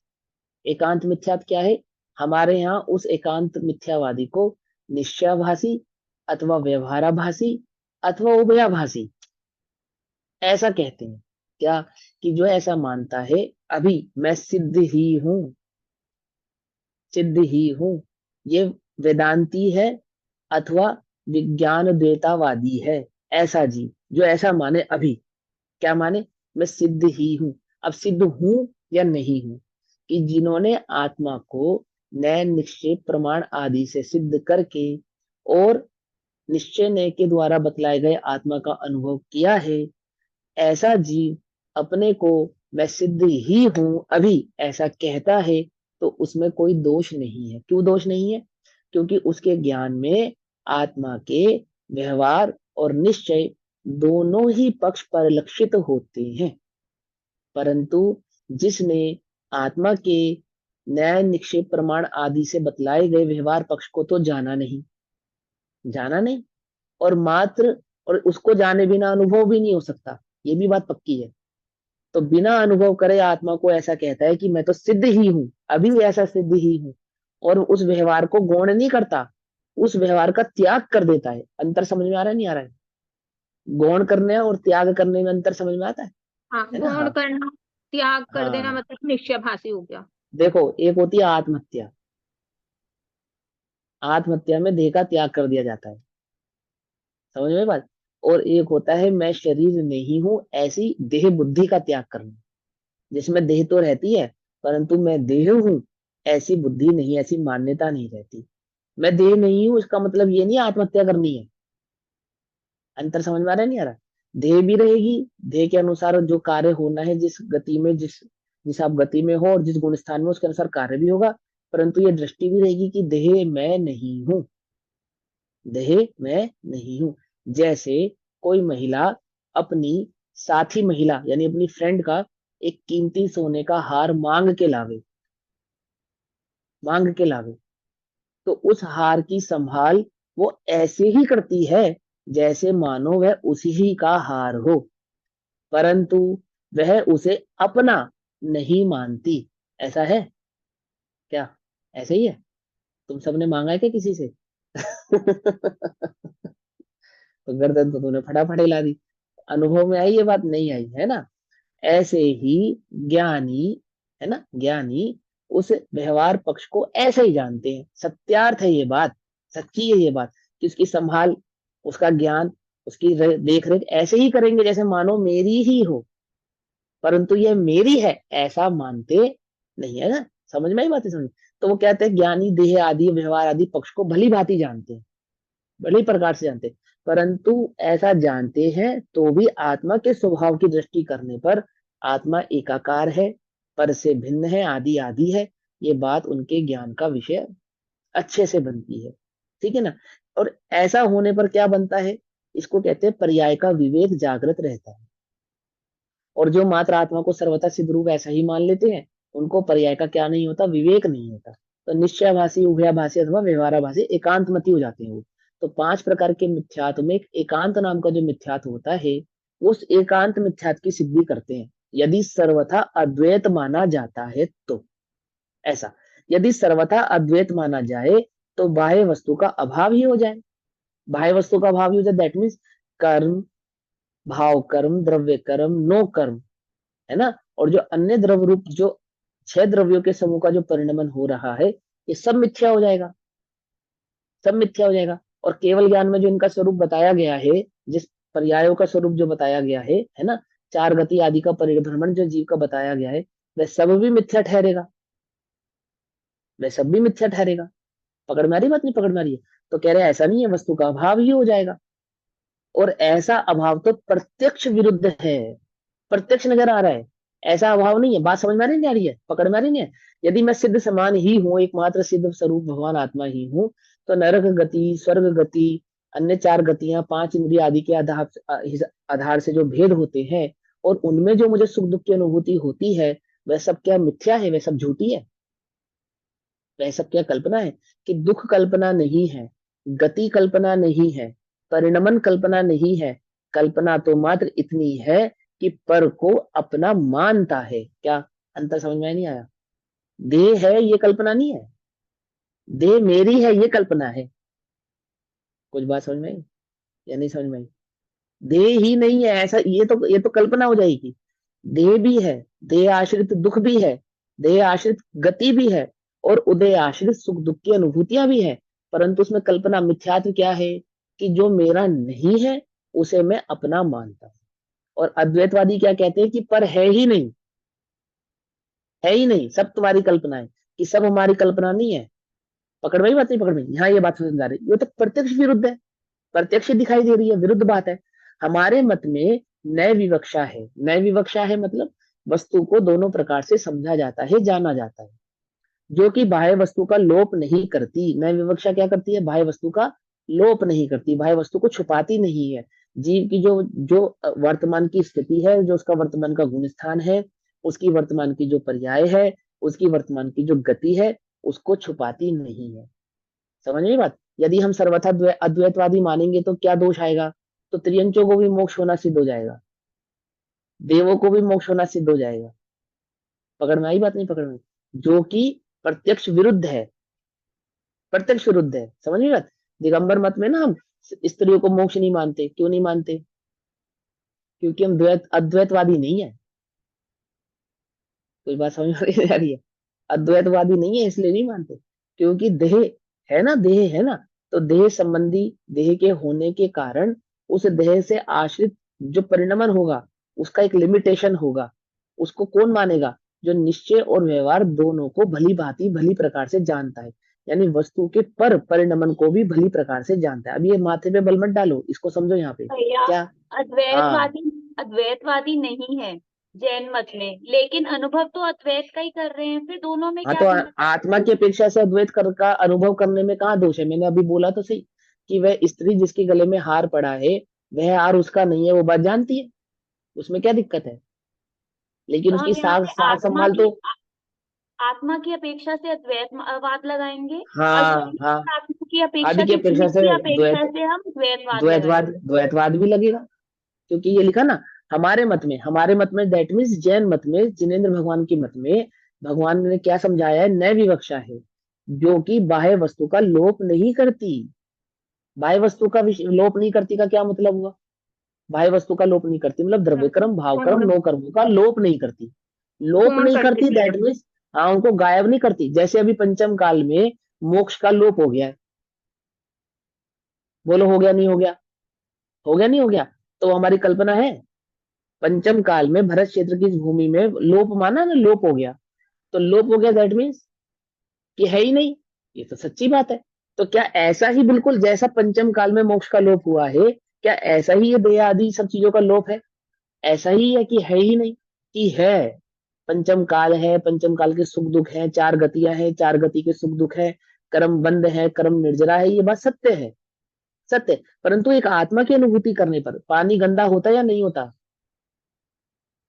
एकांत मिथ्यात्व क्या है? हमारे यहाँ उस एकांत मिथ्यावादी को निश्चयाभासी अथवा व्यवहाराभासी अथवा उभयाभासी ऐसा कहते हैं। क्या? कि जो ऐसा मानता है अभी मैं सिद्ध ही हूं, सिद्ध ही हूं, ये वेदांती है अथवा विज्ञान द्वैतावादी है। ऐसा जीव जो ऐसा माने अभी, क्या माने? मैं सिद्ध ही हूं। अब सिद्ध हूं या नहीं हूं, कि जिन्होंने आत्मा को नए निश्चय प्रमाण आदि से सिद्ध करके और निश्चय नय के द्वारा बतलाए गए आत्मा का अनुभव किया है, ऐसा जीव अपने को मैं सिद्ध ही हूं अभी ऐसा कहता है, तो उसमें कोई दोष नहीं है। क्यों दोष नहीं है? क्योंकि उसके ज्ञान में आत्मा के व्यवहार और निश्चय दोनों ही पक्ष परिलक्षित होते हैं। परंतु जिसने आत्मा के न्याय निक्षेप प्रमाण आदि से बतलाए गए व्यवहार पक्ष को तो जाना नहीं, जाना नहीं, और मात्र, और उसको जाने बिना अनुभव भी नहीं हो सकता, ये भी बात पक्की है। तो बिना अनुभव करे आत्मा को ऐसा कहता है कि मैं तो सिद्ध ही हूं, अभी भी ऐसा सिद्ध ही हूं, और उस व्यवहार को गौण नहीं करता, उस व्यवहार का त्याग कर देता है। अंतर समझ में आ रहा है नहीं आ रहा है? गौण करने और त्याग करने में अंतर समझ में आता हाँ, है ना? गौण हाँ। करना, त्याग कर देना हाँ, मतलब निश्चयभाषी हो गया। देखो एक होती है आत्महत्या, आत्महत्या में देह का त्याग कर दिया जाता है, समझ में बात। और एक होता है मैं शरीर नहीं हूं, ऐसी देह बुद्धि का त्याग करना, जिसमें देह तो रहती है परंतु मैं देह हूं ऐसी बुद्धि नहीं, ऐसी मान्यता नहीं रहती। मैं देह नहीं हूं इसका मतलब ये नहीं आत्महत्या करनी है। अंतर समझ में आ रहा है नहीं आ रहा? देह भी रहेगी, देह के अनुसार जो कार्य होना है, जिस गति में, जिस जिस आप गति में हो और जिस गुण स्थान में, उसके अनुसार कार्य भी होगा। परंतु ये दृष्टि भी रहेगी कि देह मैं नहीं हूं, देह मैं नहीं हूं। जैसे कोई महिला अपनी साथी महिला यानी अपनी फ्रेंड का एक कीमती सोने का हार मांग के लावे, तो उस हार की संभाल वो ऐसे ही करती है जैसे मानो वह उसी ही का हार हो, परंतु वह उसे अपना नहीं मानती। ऐसा है क्या? ऐसे ही है? तुम सबने मांगा है क्या किसी से? तो गर्दन तो तूने फटाफट हिला दी। अनुभव में आई ये बात? नहीं आई, है ना। ऐसे ही ज्ञानी, है ना, ज्ञानी उस व्यवहार पक्ष को ऐसे ही जानते हैं, सत्यार्थ है ये बात, सच्ची है ये बात, कि उसकी संभाल, उसका ज्ञान, उसकी देख रेख ऐसे ही करेंगे जैसे मानो मेरी ही हो, परंतु यह मेरी है ऐसा मानते नहीं, है ना। समझ में आई बात है? समझ। तो वो कहते हैं ज्ञानी देह आदि व्यवहार आदि पक्ष को भली भांति जानते हैं, बड़े प्रकार से जानते हैं, परंतु ऐसा जानते हैं तो भी आत्मा के स्वभाव की दृष्टि करने पर आत्मा एकाकार है, पर से भिन्न है, आदि आदि है, ये बात उनके ज्ञान का विषय अच्छे से बनती है। ठीक है ना। और ऐसा होने पर क्या बनता है? इसको कहते हैं पर्याय का विवेक जागृत रहता है। और जो मात्र आत्मा को सर्वथा सिद्ध रूप ऐसा ही मान लेते हैं, उनको पर्याय का क्या नहीं होता? विवेक नहीं होता। तो निश्चयभाषी, उभयाभाषी अथवा व्यवहाराभाषी एकांतमती हो जाते हैं वो। तो 5 प्रकार के मिथ्यात्व में एक एकांत नाम का जो मिथ्यात्व होता है, उस एकांत मिथ्यात्व की सिद्धि करते हैं यदि सर्वथा अद्वैत माना जाता है तो। ऐसा, यदि सर्वथा अद्वैत माना जाए तो बाह्य वस्तु का अभाव ही हो जाए। बाह्य वस्तु का अभाव ही हो जाए, दैट मीन्स कर्म, भाव कर्म, द्रव्य कर्म, नो कर्म, है ना। और जो अन्य द्रव्य रूप जो 6 द्रव्यों के समूह का जो परिणमन हो रहा है, ये सब मिथ्या हो जाएगा, सब मिथ्या हो जाएगा। और केवल ज्ञान में जो इनका स्वरूप बताया गया है, जिस पर्यायों का स्वरूप जो बताया गया है ना, 4 गति आदि का परिभ्रमण जो जीव का बताया गया है, वह सब भी मिथ्या ठहरेगा, वह सब भी मिथ्या ठहरेगा। पकड़ में आ रही बात? नहीं पकड़ में आ रही है? तो कह रहे हैं ऐसा नहीं है, वस्तु का अभाव ही हो जाएगा। और ऐसा अभाव तो प्रत्यक्ष विरुद्ध है, प्रत्यक्ष नजर आ रहा है, ऐसा अभाव नहीं है। बात समझ में आ रही नहीं आ रही है? पकड़ में आ रही है? यदि मैं सिद्ध समान ही हूँ, एकमात्र सिद्ध स्वरूप भगवान आत्मा ही हूँ, तो नरक गति, स्वर्ग गति, अन्य 4 गतियां, 5 इंद्रिय आदि के आधार से जो भेद होते हैं, और उनमें जो मुझे सुख दुख की अनुभूति होती है, वह सब क्या मिथ्या है? वह सब झूठी है? वह सब क्या कल्पना है? कि दुख कल्पना नहीं है, गति कल्पना नहीं है, परिणमन कल्पना नहीं है। कल्पना तो मात्र इतनी है कि पर को अपना मानता है। क्या अंतर समझ में नहीं आया? देह है ये कल्पना नहीं है, देह मेरी है ये कल्पना है। कुछ बात समझ में आई या नहीं समझ में आई? देह ही नहीं है ऐसा, ये तो कल्पना हो जाएगी। देह भी है, देह आश्रित दुख भी है, देह आश्रित गति भी है, और उदय आश्रित सुख दुख की अनुभूतियां भी है, परंतु उसमें कल्पना मिथ्यात्व क्या है? कि जो मेरा नहीं है उसे मैं अपना मानता हूं। और अद्वैतवादी क्या कहते हैं? कि पर है ही नहीं, है ही नहीं, सब तुम्हारी कल्पना है। कि सब हमारी कल्पना नहीं है। पकड़ में ही बात? नहीं पकड़ में? यहाँ ये बात समझ आ रही है? ये तो प्रत्यक्ष विरुद्ध है, प्रत्यक्ष दिखाई दे रही है, विरुद्ध बात है। हमारे मत में नय विवक्षा है। नय विवक्षा है मतलब वस्तु को दोनों प्रकार से समझा जाता है, जाना जाता है, जो कि बाह्य वस्तु का लोप नहीं करती। नय विवक्षा क्या करती है? बाह्य वस्तु का लोप नहीं करती, बाह्य वस्तु को छुपाती नहीं है। जीव की जो जो वर्तमान की स्थिति है, जो उसका वर्तमान का गुण स्थान है, उसकी वर्तमान की जो पर्याय है, उसकी वर्तमान की जो गति है, उसको छुपाती नहीं है। समझ में बात? यदि हम सर्वथा अद्वैतवादी मानेंगे तो क्या दोष आएगा? तो त्रियंचों को भी मोक्ष होना सिद्ध हो जाएगा, देवों को भी मोक्ष होना सिद्ध हो जाएगा। पकड़ में आई बात? नहीं पकड़ में? जो कि प्रत्यक्ष विरुद्ध है, प्रत्यक्ष विरुद्ध है। समझ में बात? दिगंबर मत में ना हम स्त्रियों को मोक्ष नहीं मानते। क्यों नहीं मानते? क्योंकि हम अद्वैतवादी नहीं है। कोई बात समझ में नहीं आ रही है? अद्वैतवादी नहीं है इसलिए नहीं मानते, क्योंकि देह है ना, देह है ना, तो देह संबंधी, देह के होने के कारण उस देह से आश्रित जो परिणमन होगा, उसका एक लिमिटेशन होगा। उसको कौन मानेगा? जो निश्चय और व्यवहार दोनों को भली भांति भली प्रकार से जानता है, यानी वस्तु के पर परिणमन को भी भली प्रकार से जानता है। अब ये माथे पे बल मत डालो, इसको समझो यहाँ पे भैया क्या। हाँ, अद्वैतवादी अद्वैतवादी नहीं है जैन मत में, लेकिन अनुभव तो अद्वैत का ही कर रहे हैं, फिर दोनों में हाँ क्या तो भिन्नता आत्मा है? की अपेक्षा से अद्वैत का अनुभव करने में कहाँ दोष है? मैंने अभी बोला तो सही कि वह स्त्री जिसके गले में हार पड़ा है, वह हार उसका नहीं है, वो बात जानती है, उसमें क्या दिक्कत है? लेकिन तो उसकी हम यहाँ सार पे सार संभाल तो। आत्मा की अपेक्षा से अद्वैतवाद लगाएंगे, और हाँ जीव हाँ, और आत्मा की आदि अपेक्षा की से, अपेक्षा जीव से की द्वैत, अपेक्षा से हम द्वैतवाद द्वैतवाद लगाएंगे। द्वैतवाद भी लगेगा, क्योंकि ये लिखा ना हमारे मत में दैट मीन्स जैन मत में, जिनेन्द्र भगवान की मत में भगवान ने क्या समझाया है? नय विवक्षा है, जो कि बाह्य वस्तु का लोप नहीं करती, बाह्य वस्तु का लोप नहीं करती का क्या मतलब हुआ? बाह्य वस्तु का लोप नहीं करती मतलब द्रव्य कर्म, भाव कर्म, पूर्ण नो कर्मों का लोप नहीं करती। लोप पूर्ण नहीं कर करती देती है। दैट मीन्स, हाँ, उनको गायब नहीं करती। जैसे अभी पंचम काल में मोक्ष का लोप हो गया है, बोलो हो गया नहीं हो गया? हो गया नहीं हो गया? तो हमारी कल्पना है? पंचम काल में भरत क्षेत्र की इस भूमि में लोप माना ना, लोप हो गया। तो लोप हो गया दैट मीन्स कि है ही नहीं। ये तो सच्ची बात है। तो क्या ऐसा ही बिल्कुल जैसा पंचम काल में मोक्ष का लोप हुआ है, क्या ऐसा ही ये देह आदि सब चीजों का लोप है? ऐसा ही है कि है ही नहीं? कि है। पंचम काल है, पंचम काल के सुख दुख है, चार गतियां हैं, चार गति के सुख दुख है, कर्म बंद है, कर्म निर्जरा है, ये बात सत्य है, सत्य है। परंतु एक आत्मा की अनुभूति करने पर पानी गंदा होता या नहीं होता?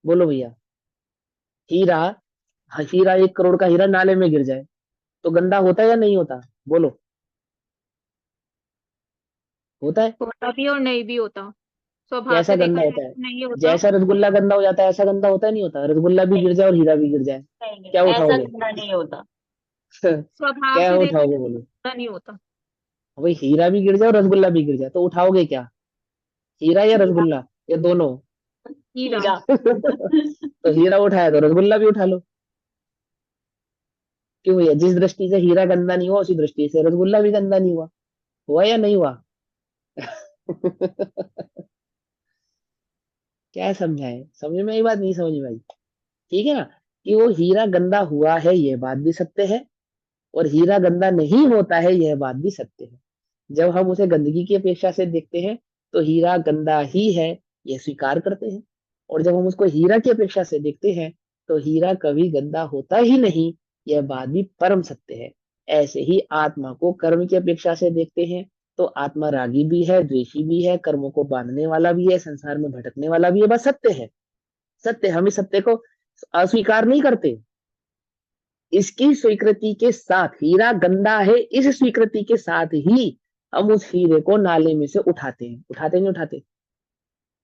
बोलो भैया। हीरा, हाँ, हीरा 1 करोड़ का हीरा नाले में गिर जाए तो गंदा होता या नहीं होता? बोलो। होता है। होता भी और नहीं भी होता। स्वभाव कैसा से गंदा देखा जाए होता है? तो नहीं होता। जैसा रसगुल्ला गंदा हो जाता है ऐसा गंदा होता है नहीं होता? रसगुल्ला भी गिर जाए और हीरा भी गिर जाए, नहीं नहीं, क्या ऐसा उठाओगे? गंदा नहीं होता। स्वभाव क्या से देखा उठाओगे जाए बोलो? तो नहीं होता। भाई हीरा भी गिर जाए और रसगुल्ला भी गिर जाए तो उठाओगे क्या? हीरा या हीरा। रसगुल्ला या दोनों? हीरा। हीरा। तो हीरा उठाया तो रसगुल्ला भी उठा लो। क्यों भैया? जिस दृष्टि से हीरा गंदा नहीं हुआ उसी दृष्टि से रसगुल्ला भी गंदा नहीं हुआ। हुआ या नहीं हुआ? क्या समझाए? समझ में आई बात? नहीं समझ में आई? ठीक है ना? कि वो हीरा गंदा हुआ है यह बात भी सत्य है, और हीरा गंदा नहीं होता है यह बात भी सत्य है। जब हम उसे गंदगी की अपेक्षा से देखते हैं तो हीरा गंदा ही है, यह स्वीकार करते हैं। और जब हम उसको हीरा की अपेक्षा से देखते हैं तो हीरा कभी गंदा होता ही नहीं, यह बात भी परम सत्य है। ऐसे ही आत्मा को कर्म की अपेक्षा से देखते हैं तो आत्मा रागी भी है, द्वेषी भी है, कर्मों को बांधने वाला भी है, संसार में भटकने वाला भी है। बस सत्य है, सत्य। हम इस सत्य को अस्वीकार नहीं करते। इसकी स्वीकृति के साथ, हीरा गंदा है इस स्वीकृति के साथ ही हम उस हीरे को नाले में से उठाते हैं। उठाते नहीं उठाते?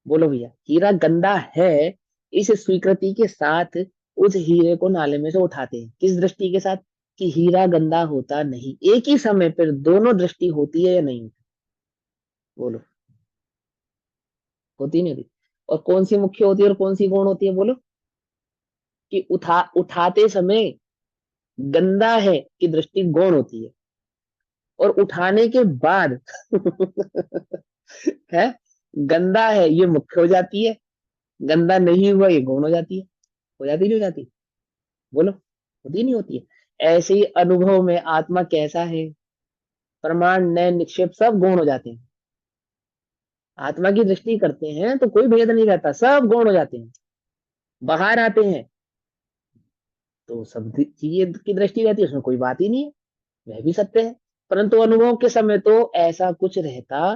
बोलो भैया। हीरा गंदा है इस स्वीकृति के साथ उस हीरे को नाले में से उठाते हैं। किस दृष्टि के साथ? कि हीरा गंदा होता नहीं। एक ही समय पर दोनों दृष्टि होती है या नहीं होती? बोलो। होती नहीं होती? और कौन सी मुख्य होती है और कौन सी गौण होती है? बोलो। कि उठाते समय गंदा है की दृष्टि गौण होती है, और उठाने के बाद है गंदा है ये मुख्य हो जाती है, गंदा नहीं हुआ ये गौण हो जाती है। हो जाती नहीं हो जाती? बोलो। होती नहीं होती है? ऐसे ही अनुभव में आत्मा कैसा है, प्रमाण नय निक्षेप सब गौण हो जाते हैं। आत्मा की दृष्टि करते हैं तो कोई भेद नहीं रहता, सब गौण हो जाते हैं, बाहर आते हैं तो सब चीजें की दृष्टि रहती है, उसमें कोई बात ही नहीं है, वह भी सत्य है। परंतु अनुभव के समय तो ऐसा कुछ रहता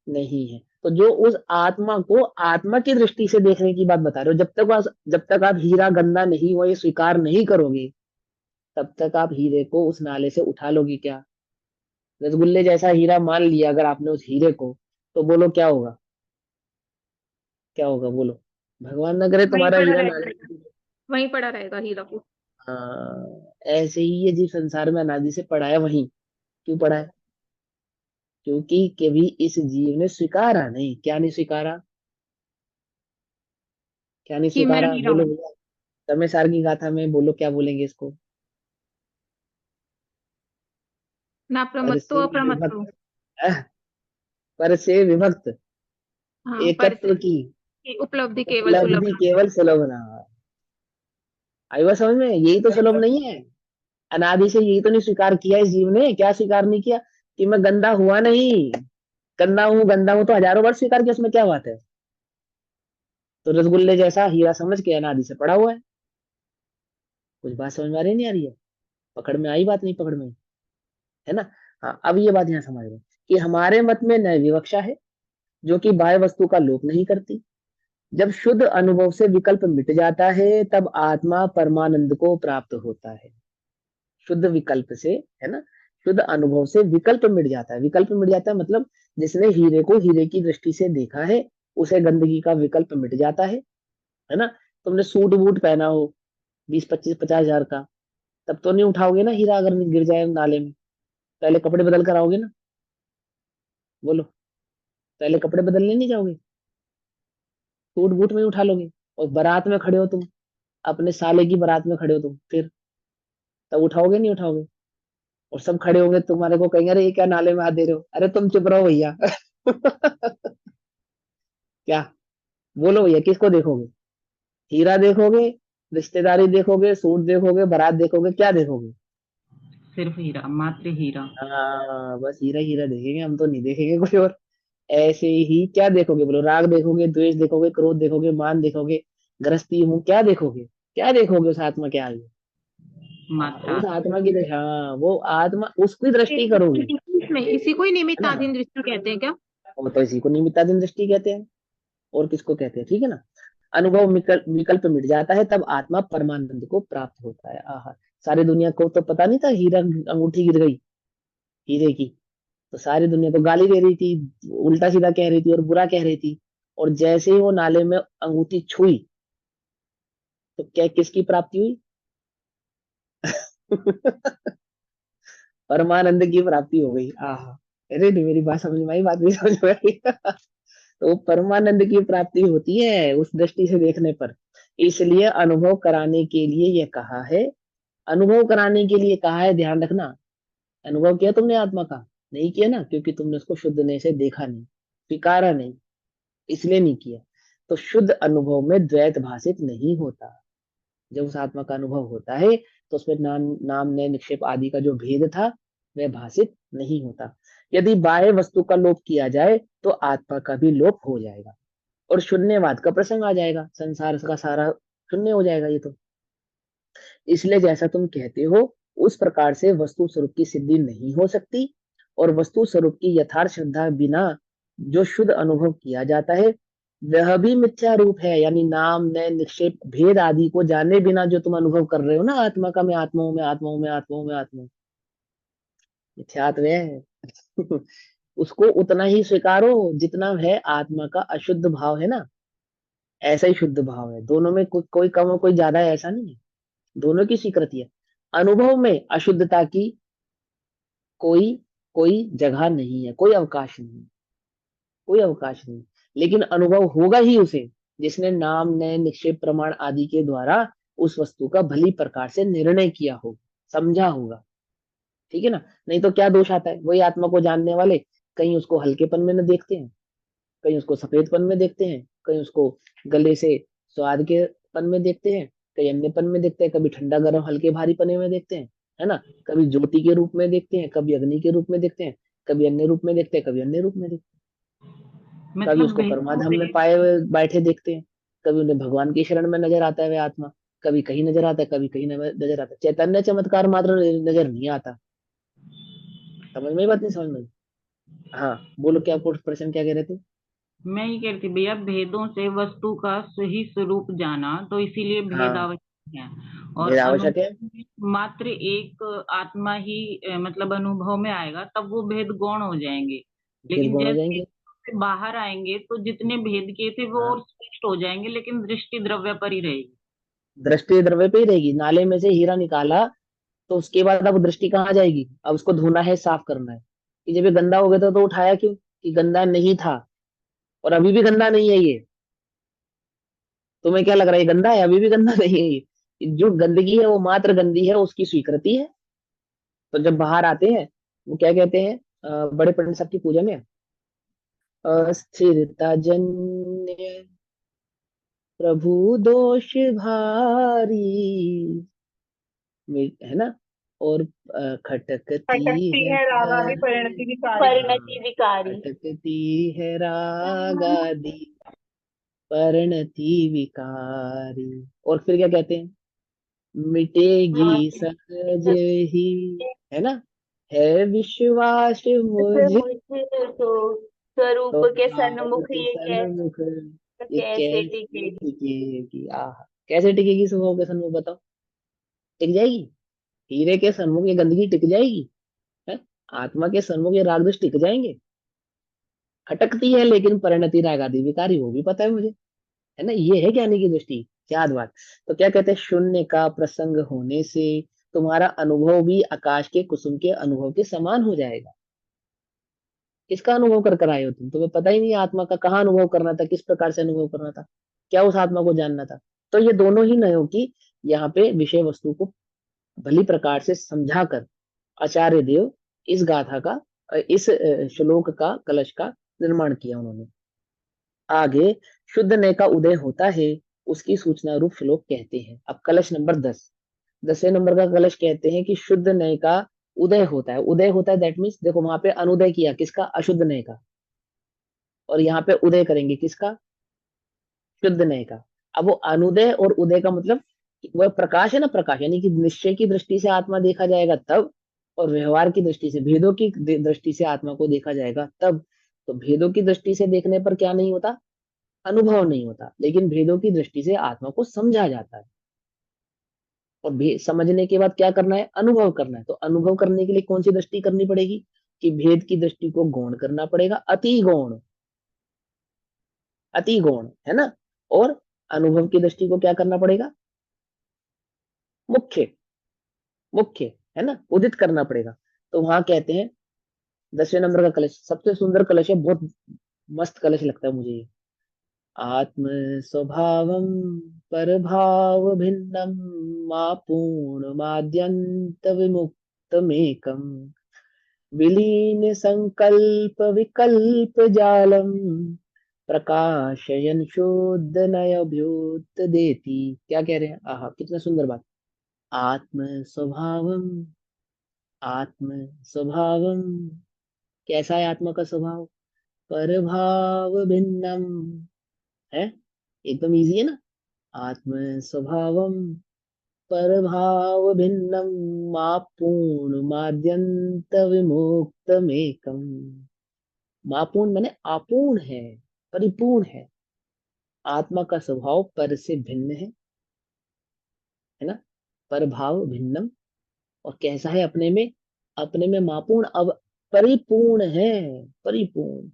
नहीं है। तो जो उस आत्मा को आत्मा की दृष्टि से देखने की बात बता रहे हो, जब तक आप हीरा गंदा नहीं हुआ ये स्वीकार नहीं करोगे, तब तक आप हीरे को उस नाले से उठा लोगे क्या? रसगुल्ले जैसा हीरा मान लिया अगर आपने उस हीरे को, तो बोलो क्या होगा? क्या होगा बोलो? भगवान न करे वहीं तुम्हारा पड़ा हीरा नाले रहेगा। में। वहीं पड़ा रहेगा हीरा को। हाँ, ऐसे ही ये जीव संसार में अनादि से पड़ा है वहीं। क्यों पड़ा है? क्योंकि कभी इस जीव ने स्वीकारा नहीं। क्या नहीं स्वीकारा? क्या नहीं कि मैं स्वीकारा? हीरा बोलो हूँ। भैया। समय सार की गाथा में बोलो क्या बोलेंगे इसको? ना पर प्रमत्तो से अप्रमत्तो। विभक्त, अह, पर से विभक्त हाँ, पर से एकत्व की कि उपलब्धि केवल सुलभ उपलब्धि है। केवल सुलभ ना। आई बात समझ में? यही तो सुलभ नहीं है। अनादि से यही तो नहीं स्वीकार किया इस जीव ने। क्या स्वीकार नहीं किया? कि मैं गंदा हुआ नहीं, गंदा हूं तो हजारों बार स्वीकार किया, उसमें क्या बात है? तो रसगुल्ले जैसा हीरा समझ के अनादि से पड़ा हुआ है। कुछ बात समझ में आ रही नहीं आ रही है? पकड़ में आई बात? नहीं पकड़ में आई? है ना? हाँ, अब ये बात यहाँ समझ लो कि हमारे मत में नय विवक्षा है जो कि बाह्य वस्तु का लोप नहीं करती। जब शुद्ध अनुभव से विकल्प मिट जाता है तब आत्मा परमानंद को प्राप्त होता है। शुद्ध विकल्प से, है ना, शुद्ध अनुभव से विकल्प मिट जाता है। विकल्प मिट जाता है मतलब जिसने हीरे को हीरे की दृष्टि से देखा है उसे गंदगी का विकल्प मिट जाता है ना? तुमने सूट बूट पहना हो 20 25 50 हजार का, तब तो नहीं उठाओगे ना हीरा अगर गिर जाए नाले में, पहले कपड़े बदल कर आओगे ना। बोलो, पहले कपड़े बदलने नहीं जाओगे? सूट बूट में ही उठा लोगे? और बारात में खड़े हो तुम, अपने साले की बारात में खड़े हो तुम, फिर तब उठाओगे नहीं उठाओगे? और सब खड़े होंगे तुम्हारे को कहेंगे अरे ये क्या नाले में हाथ दे रहे हो, अरे तुम चुप रहो भैया। क्या? बोलो भैया, किसको देखोगे? हीरा देखोगे, रिश्तेदारी देखोगे, सूट देखोगे, बारात देखोगे, क्या देखोगे? सिर्फ हीरा, मात्र हीरा। हाँ, बस हीरा हीरा देखेंगे हम, तो नहीं देखेंगे कोई और। ऐसे ही क्या देखोगे बोलो? राग देखोगे, द्वेष देखोगे, क्रोध देखोगे, मान देखोगे, गृहस्थी हूँ, क्या देखोगे? क्या देखोगे उस आत्मा के आगे? मात्रा। उस आत्मा की हाँ, वो आत्मा, उसकी दृष्टि करोगे। इसमें इसी को ही है ना? निमित्ताधीन दृष्टि कहते हैं क्या? वो तो इसी को निमित्ताधीन दृष्टि कहते हैं, और किसको कहते हैं? ठीक है ना? अनुभव विकल्प मिट जाता है, तब आत्मा परमानंद को प्राप्त होता है। आहा, सारी दुनिया को तो पता नहीं था हीरा अंगूठी गिर गई हीरे की, तो सारी दुनिया तो गाली दे रही थी, उल्टा सीधा कह रही थी और बुरा कह रही थी। और जैसे ही वो नाले में अंगूठी छुई, तो क्या किसकी प्राप्ति हुई? परमानंद की प्राप्ति हो गई। आहा, अरे नहीं, मेरी बात समझ में आई? बात नहीं समझ में आई? तो परमानंद की प्राप्ति होती है उस दृष्टि से देखने पर। इसलिए अनुभव कराने के लिए ये कहा है, अनुभव कराने के लिए कहा है, ध्यान रखना। अनुभव किया तुमने आत्मा का? नहीं किया ना, क्योंकि तुमने उसको शुद्ध ने से देखा नहीं, स्वीकारा नहीं, इसलिए नहीं किया। तो शुद्ध अनुभव में द्वैत भाषित नहीं होता। जब उस आत्मा का अनुभव होता है, तो उसमें नाम नय निक्षेप आदि का जो भेद था, वह भाषित नहीं होता। यदि बाह्य वस्तु का लोप किया जाए, तो आत्मा का भी लोप हो जाएगा और शून्यवाद का प्रसंग आ जाएगा, संसार का सारा शून्य हो जाएगा ये तो। इसलिए जैसा तुम कहते हो, उस प्रकार से वस्तु स्वरूप की सिद्धि नहीं हो सकती, और वस्तु स्वरूप की यथार्थ श्रद्धा बिना जो शुद्ध अनुभव किया जाता है, वह भी मिथ्या रूप है। यानी नाम नय निक्षेप भेद आदि को जाने बिना जो तुम अनुभव कर रहे हो ना, आत्मा का, मैं आत्मा हूं, मैं आत्मा हूं, मैं आत्मा हूं, मैं आत्मा हूं, मिथ्यात्व है। उसको उतना ही स्वीकारो जितना है आत्मा का अशुद्ध भाव है ना, ऐसा ही शुद्ध भाव है। दोनों में कोई कम और कोई ज्यादा है ऐसा नहीं है, दोनों की स्वीकृति है। अनुभव में अशुद्धता की कोई कोई जगह नहीं है, कोई अवकाश नहीं है, कोई अवकाश नहीं। लेकिन अनुभव होगा ही उसे जिसने नाम नय निक्षेप प्रमाण आदि के द्वारा उस वस्तु का भली प्रकार से निर्णय किया हो, समझा होगा। ठीक है ना? नहीं तो क्या दोष आता है? वही आत्मा को जानने वाले कहीं उसको हल्केपन में न देखते हैं, कहीं उसको सफेदपन में देखते हैं, कहीं उसको गले से स्वाद के पन में देखते हैं, कहीं अन्यपन में देखते हैं, कभी ठंडा गर्म हल्के भारी पने में देखते हैं, है ना? कभी ज्योति के रूप में देखते हैं, कभी अग्नि के रूप में देखते हैं, कभी अन्य रूप में देखते हैं, कभी अन्य रूप में देखते हैं, कभी मतलब उसको भेद तो परमाधाम में भेद। पाए हुए बैठे देखते हैं, कभी उन्हें भगवान की शरण में नजर आता है वह आत्मा, कभी कहीं नजर आता है, कभी कहीं नजर आता है। चैतन्य चमत्कार मात्र नजर नहीं आता। समझ में? बात नहीं समझ में? हाँ, बोलो, क्या प्रश्न क्या कह रहे थे? मैं ये कह रही थी भैया, भेदों से वस्तु का सही स्वरूप जाना, तो इसीलिए भेद हाँ, आवश्यक है। और भेद आवश्यक है। अनुभव में मात्र एक आत्मा ही मतलब अनुभव में आएगा, तब वो भेद गौण हो जाएंगे। भेद लेकिन गुण हो जैसे जाएंगे। से बाहर आएंगे तो जितने भेद किए थे वो और हाँ, स्पष्ट हो जाएंगे, लेकिन दृष्टि द्रव्य पर ही रहेगी। दृष्टि द्रव्य पे ही रहेगी। नाले में से हीरा निकाला, तो उसके बाद अब दृष्टि कहाँ जाएगी? अब उसको धोना है, साफ करना है। कि जब ये गंदा हो गया था तो उठाया क्यों? कि गंदा नहीं था, और अभी भी गंदा नहीं है ये। तुम्हें क्या लग रहा है ये गंदा है? अभी भी गंदा नहीं है ये। जो गंदगी है वो मात्र गंदी है, उसकी स्वीकृति है। तो जब बाहर आते हैं, वो क्या कहते हैं बड़े पंडित साहब की पूजा में, अस्थिरता जन्य प्रभु दोष भारी, है ना? और खटकती खटकती है है रागादि परिणति विकारी। परिणति विकारी। खटकती है रागादि परिणति विकारी। और फिर क्या कहते हैं? मिटेगी सहज ही, है ना? है विश्वास मुझ मुझे तो स्वरूप तो के आप सन्मुख के ये सन्मुख ये कैसे कैसे टिकेगी। टिकेगी? आह, कैसे टिकेगी सुबह के सन्मुख? बताओ, टिक जाएगी? हीरे के सन्मुख ये गंदगी टिक जाएगी? है? आत्मा के सन्मुख ये राग द्वेष टिक जाएंगे? खटकती है लेकिन परिणति राग आदि विकारी, वो भी पता है मुझे, है ना? ये है ज्ञानी की दृष्टि। क्या बात! तो क्या कहते हैं? शून्य का प्रसंग होने से तुम्हारा अनुभव भी आकाश के कुसुम के अनुभव के समान हो जाएगा। किसका अनुभव कर कर आए हो तुम? तुम्हें पता ही नहीं है आत्मा का कहाँ अनुभव करना था, किस प्रकार से अनुभव करना था, क्या उस आत्मा को जानना था। तो ये दोनों ही नयों की यहाँ पे विषय वस्तु को भली प्रकार से समझाकर आचार्य देव इस गाथा का इस श्लोक का कलश का निर्माण किया उन्होंने। आगे शुद्ध नय का उदय होता है, उसकी सूचना रूप श्लोक कहते हैं। अब कलश नंबर 10, 10वें नंबर का कलश कहते हैं कि शुद्ध नय का उदय होता है। उदय होता है दैट मीन्स देखो वहां पे अनुदय किया किसका, अशुद्ध नय का, और यहाँ पे उदय करेंगे किसका, शुद्ध नय का। अब वो अनुदय और उदय का मतलब वह प्रकाश है ना, प्रकाश यानी कि निश्चय की दृष्टि से आत्मा देखा जाएगा तब, और व्यवहार की दृष्टि से भेदों की दृष्टि से आत्मा को देखा जाएगा तब। तो भेदों की दृष्टि से देखने पर क्या नहीं होता, अनुभव नहीं होता, लेकिन भेदों की दृष्टि से आत्मा को समझा जाता है। और समझने के बाद क्या करना है, अनुभव करना है। तो अनुभव करने के लिए कौन सी दृष्टि करनी पड़ेगी, कि भेद की दृष्टि को गौण करना पड़ेगा, अति गौण, अति गौण है ना। और अनुभव की दृष्टि को क्या करना पड़ेगा, मुख्य, मुख्य है ना, उदित करना पड़ेगा। तो वहां कहते हैं 10वें नंबर का कलश सबसे सुंदर कलश है, बहुत मस्त कलश लगता है मुझे ये। आत्म स्वभावम परभाव भिन्नम पूर्ण माद्यंत विमुक्तमेकम विलीन संकल्प विकल्प जालम प्रकाशयन शुद्ध नयोभ्युत देती। क्या कह रहे हैं, आहा कितना सुंदर बात। आत्म स्वभावम, आत्म स्वभावम, कैसा है आत्मा का स्वभाव, परभाव भिन्नम है, एकदम इजी है ना। आत्म स्वभावम परभाव भिन्नम पूर्ण माद्यंत विमुक्तमेकम। मापूर्ण माने अपूर्ण है, परिपूर्ण है। आत्मा का स्वभाव पर से भिन्न है ना, पर भाव भिन्नम, और कैसा है अपने में मापूर्ण, अब परिपूर्ण है, परिपूर्ण।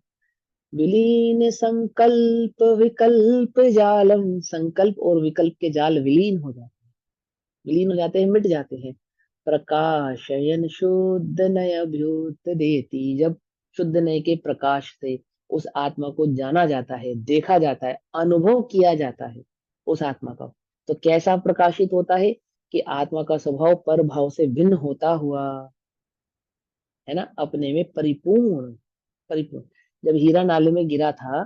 विलीन संकल्प विकल्प जालम, संकल्प और विकल्प के जाल विलीन हो जाते हैं, विलीन हो जाते हैं, मिट जाते हैं। प्रकाशयन शुद्ध नय अभ्युत देती, जब शुद्ध नय के प्रकाश से उस आत्मा को जाना जाता है, देखा जाता है, अनुभव किया जाता है उस आत्मा का, तो कैसा प्रकाशित होता है, कि आत्मा का स्वभाव पर भाव से भिन्न होता हुआ है ना, अपने में परिपूर्ण, परिपूर्ण। जब हीरा नाले में गिरा था,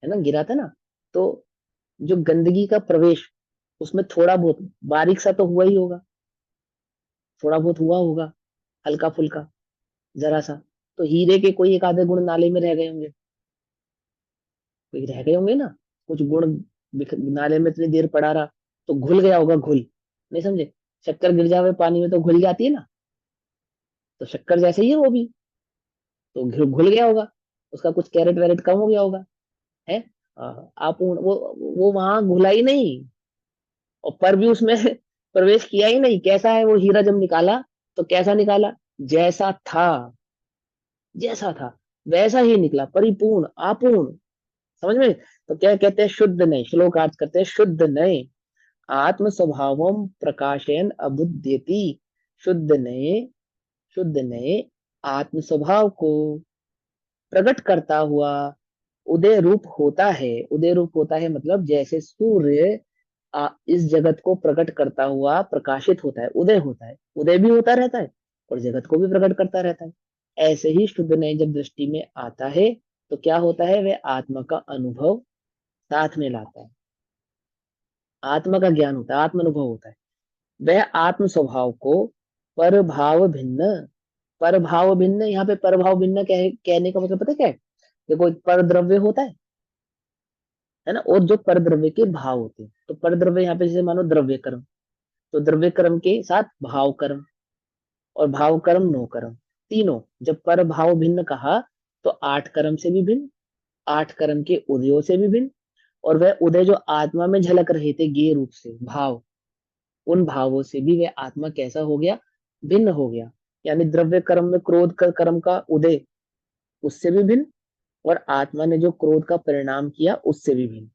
है ना, गिरा था ना, तो जो गंदगी का प्रवेश उसमें थोड़ा बहुत बारीक सा तो हुआ ही होगा, थोड़ा बहुत हुआ होगा, हल्का फुल्का, जरा सा। तो हीरे के कोई एक आधे गुण नाले में रह गए होंगे, कोई रह गए होंगे ना, कुछ गुण नाले में इतनी देर पड़ा रहा तो घुल गया होगा, घुल, नहीं समझे, शक्कर गिर जावे पानी में तो घुल जाती है ना, तो शक्कर जैसे ही है वो भी, तो घुल गया होगा, उसका कुछ कैरेट वैरेट कम हो गया होगा, है। आप वो वहां घुला ही नहीं, और पर भी उसमें प्रवेश किया ही नहीं। कैसा है वो हीरा जब निकाला, तो कैसा निकाला, जैसा था, जैसा था वैसा ही निकला, परिपूर्ण आपूर्ण, समझ में। तो क्या कहते हैं, शुद्ध नय, श्लोकार्थ करते हैं शुद्ध नय आत्म स्वभावम प्रकाशयन अबुद्ध्यति। शुद्ध नय, शुद्ध नय आत्म स्वभाव को प्रकट करता हुआ उदय रूप होता है। उदय रूप होता है मतलब जैसे सूर्य इस जगत को प्रकट करता हुआ प्रकाशित होता है, उदय होता है, उदय भी होता रहता है और जगत को भी प्रकट करता रहता है। ऐसे ही शुद्ध नय जब दृष्टि में आता है तो क्या होता है, वह आत्मा का अनुभव साथ में लाता है, आत्मा का ज्ञान होता है, आत्म अनुभव होता है। वह आत्म स्वभाव को परभाव भिन्न, परभाव भिन्न, यहाँ पे परभाव भिन्न कहने का मतलब पता है क्या है, देखो एक पर द्रव्य होता है ना, और जो पर द्रव्य के भाव होते हैं। तो पर द्रव्य यहाँ पे जैसे मानो द्रव्य कर्म, तो द्रव्य कर्म के साथ भाव कर्म, और भाव कर्म नो कर्म, तीनों जब पर भाव भिन्न कहा, तो 8 कर्म से भी भिन्न, 8 कर्म के उदयों से भी भिन्न, और वह उदय जो आत्मा में झलक रहे थे गेय रूप से भाव, उन भावों से भी वह आत्मा कैसा हो गया, भिन्न हो गया। यानी द्रव्य कर्म में क्रोध का कर्म का उदय, उससे भी भिन्न, और आत्मा ने जो क्रोध का परिणाम किया उससे भी भिन्न।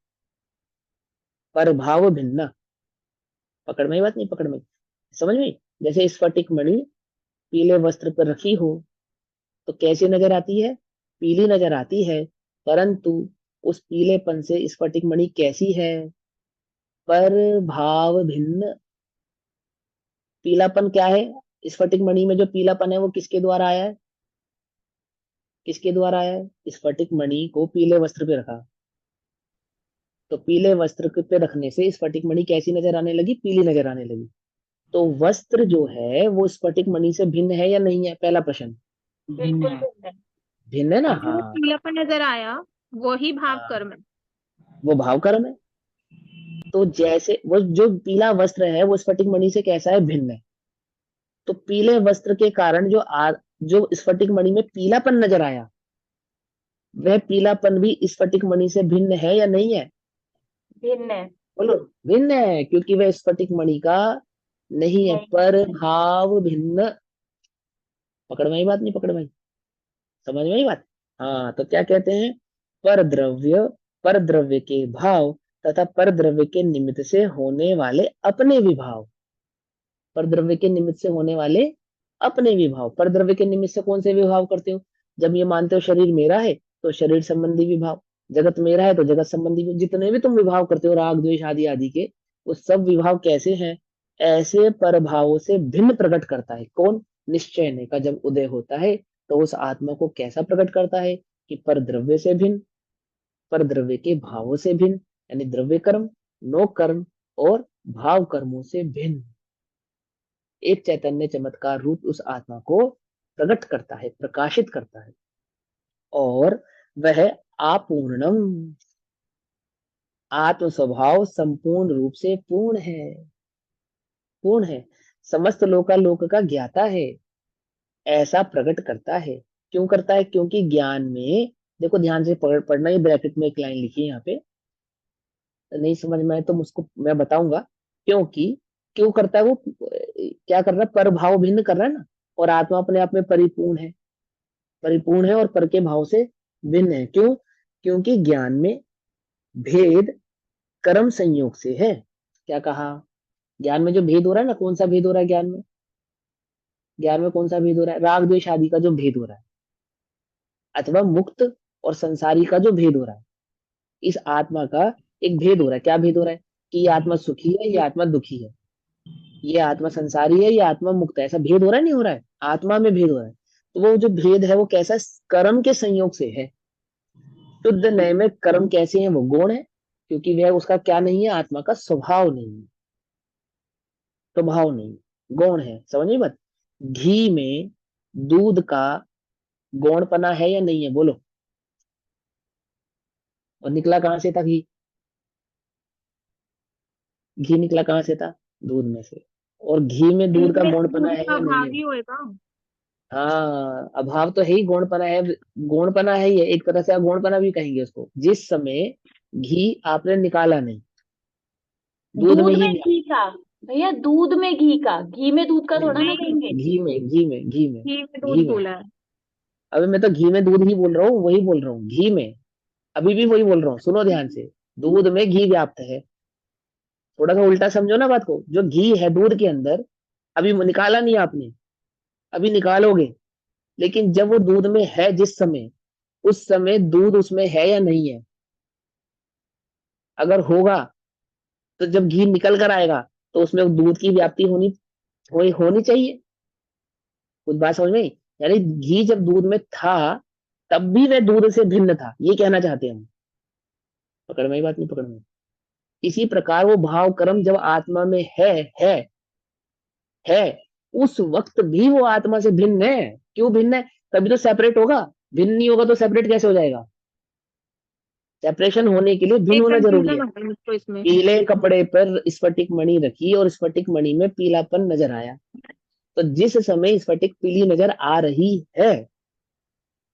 पर भाव भिन्न, पकड़ में ही बात, नहीं पकड़ में, समझ में। जैसे स्फटिक मणि पीले वस्त्र पर रखी हो तो कैसी नजर आती है, पीली नजर आती है, परंतु उस पीलेपन से स्फटिक मणि कैसी है? पर भाव भिन्न। पीलापन क्या है? स्फटिक मणि में जो पीलापन है वो किसके द्वारा आया है? किसके द्वारा आया है? स्फटिक मणि को पीले वस्त्र पे रखा, तो पीले वस्त्र पे रखने से स्फटिक मणि कैसी नजर आने लगी? पीली नजर आने लगी। तो वस्त्र जो है वो स्फटिक मणि से भिन्न है या नहीं है? पहला प्रश्न। भिन्न बिल्कुल है। भिन्न है। भिन्न है ना? जो हाँ, पीलापन नजर आया वही भाव हाँ, कर्म है। वो भाव कर्म है। तो जैसे वो जो पीला वस्त्र है वो स्फटिक मणि से कैसा है? भिन्न है। तो पीले वस्त्र के कारण जो स्फटिक मणि में पीलापन नजर आया, वह पीलापन भी स्फटिक मणि से भिन्न है या नहीं है? भिन्न है। बोलो। भिन्न है, क्योंकि वह स्फटिक मणि का नहीं है। नहीं। पर भाव भिन्न। पकड़ में आई बात? नहीं पकड़ में आई? समझ में आई बात? हाँ, तो क्या कहते हैं? पर द्रव्य के भाव तथा पर द्रव्य के निमित्त से होने वाले अपने विभाव। पर द्रव्य के निमित्त से होने वाले अपने विभाव। पर द्रव्य के निमित्त से कौन से विभाव करते हो? जब ये मानते हो शरीर मेरा है तो शरीर संबंधी विभाव, जगत मेरा है तो जगत संबंधी विभाव। जितने भी तुम विभाव करते हो राग द्वेष आदि आदि के, वो सब विभाव कैसे हैं? ऐसे परभावों से भिन्न प्रकट करता है। कौन? निश्चय का जब उदय होता है तो उस आत्मा को कैसा प्रकट करता है? कि पर द्रव्य से भिन्न, पर द्रव्य के भावों से भिन्न, यानी द्रव्य कर्म, नो कर्म और भाव कर्मों से भिन्न। एक चैतन्य चमत्कार रूप उस आत्मा को प्रकट करता है, प्रकाशित करता है। और वह अपूर्णम, आत्म स्वभाव संपूर्ण रूप से पूर्ण है। पूर्ण है, समस्त लोकालोक का ज्ञाता है, ऐसा प्रकट करता है। क्यों करता है? क्योंकि ज्ञान में, देखो ध्यान से पढ़ना, ये ब्रैकेट में एक लाइन लिखी है यहाँ पे, नहीं समझ में आए तो मुझको मैं बताऊंगा। क्योंकि क्यों करता है वो? क्या कर रहा है? पर भाव भिन्न कर रहा है ना। और आत्मा अपने आप में परिपूर्ण है, परिपूर्ण है और पर के भाव से भिन्न है। क्यों? क्योंकि ज्ञान में भेद कर्म संयोग से है। क्या कहा? ज्ञान में जो भेद हो रहा है ना, कौन सा भेद हो रहा है ज्ञान में? ज्ञान में कौन सा भेद हो रहा है? राग द्वेष आदि का जो भेद हो रहा है, अथवा मुक्त और संसारी का जो भेद हो रहा है, इस आत्मा का एक भेद हो रहा है। क्या भेद हो रहा है? कि ये आत्मा सुखी है, ये आत्मा दुखी है, ये आत्मा संसारी है, ये आत्मा मुक्त है। ऐसा भेद हो रहा है? नहीं हो रहा है? आत्मा में भेद हो रहा है। तो वो जो भेद है वो कैसा? कर्म के संयोग से है। शुद्ध नए में कर्म कैसे हैं? वो गौण है, क्योंकि वह उसका क्या नहीं है? आत्मा का स्वभाव नहीं है, स्वभाव नहीं, गौण है। समझ में बात? घी में दूध का गौणपना है या नहीं है? बोलो। और निकला कहां से था घी? घी निकला कहां से था? दूध में से। और घी में दूध का इनमें गौणपना दूध है का या नहीं भाव है? ही होएगा। हाँ, अभाव तो है ही, गौणपना है। गौणपना है ही है, एक तरह से आप गौणपना भी कहेंगे उसको। जिस समय घी आपने निकाला नहीं, दूध में दूध ही में घी का। भैया दूध में घी का, घी में दूध का थोड़ा ना नहीं, कहेंगे। घी में, घी में, घी में, घी में घी दूध में। बोला है। अबे मैं तो घी में दूध ही बोल रहा हूँ, वही बोल रहा हूँ, घी में। अभी भी वही बोल रहा हूँ, सुनो ध्यान से। दूध में घी व्याप्त है। थोड़ा सा उल्टा समझो ना बात को। जो घी है दूध के अंदर, अभी निकाला नहीं आपने, अभी निकालोगे, लेकिन जब वो दूध में है जिस समय, उस समय दूध उसमें है या नहीं है? अगर होगा तो जब घी निकल कर आएगा तो उसमें दूध की व्याप्ति होनी चाहिए। कुछ बात समझ में आई? यानी घी जब दूध में था तब भी वह दूध से भिन्न था, ये कहना चाहते हैं हम। पकड़ में आई बात? नहीं पकड़ में? इसी प्रकार वो भाव कर्म जब आत्मा में है, उस वक्त भी वो आत्मा से भिन्न है। क्यों भिन्न है? तभी तो सेपरेट होगा। भिन्न नहीं होगा तो सेपरेट कैसे हो जाएगा? सेपरेशन होने के लिए भिन्न एक होना जरूरी कंफ्यूजन है। हो गई मुझको इसमें। पीले कपड़े पर स्फटिक मणि रखी और स्फटिक मणि में पीलापन नजर आया, तो जिस समय स्फटिक पीली नजर आ रही है,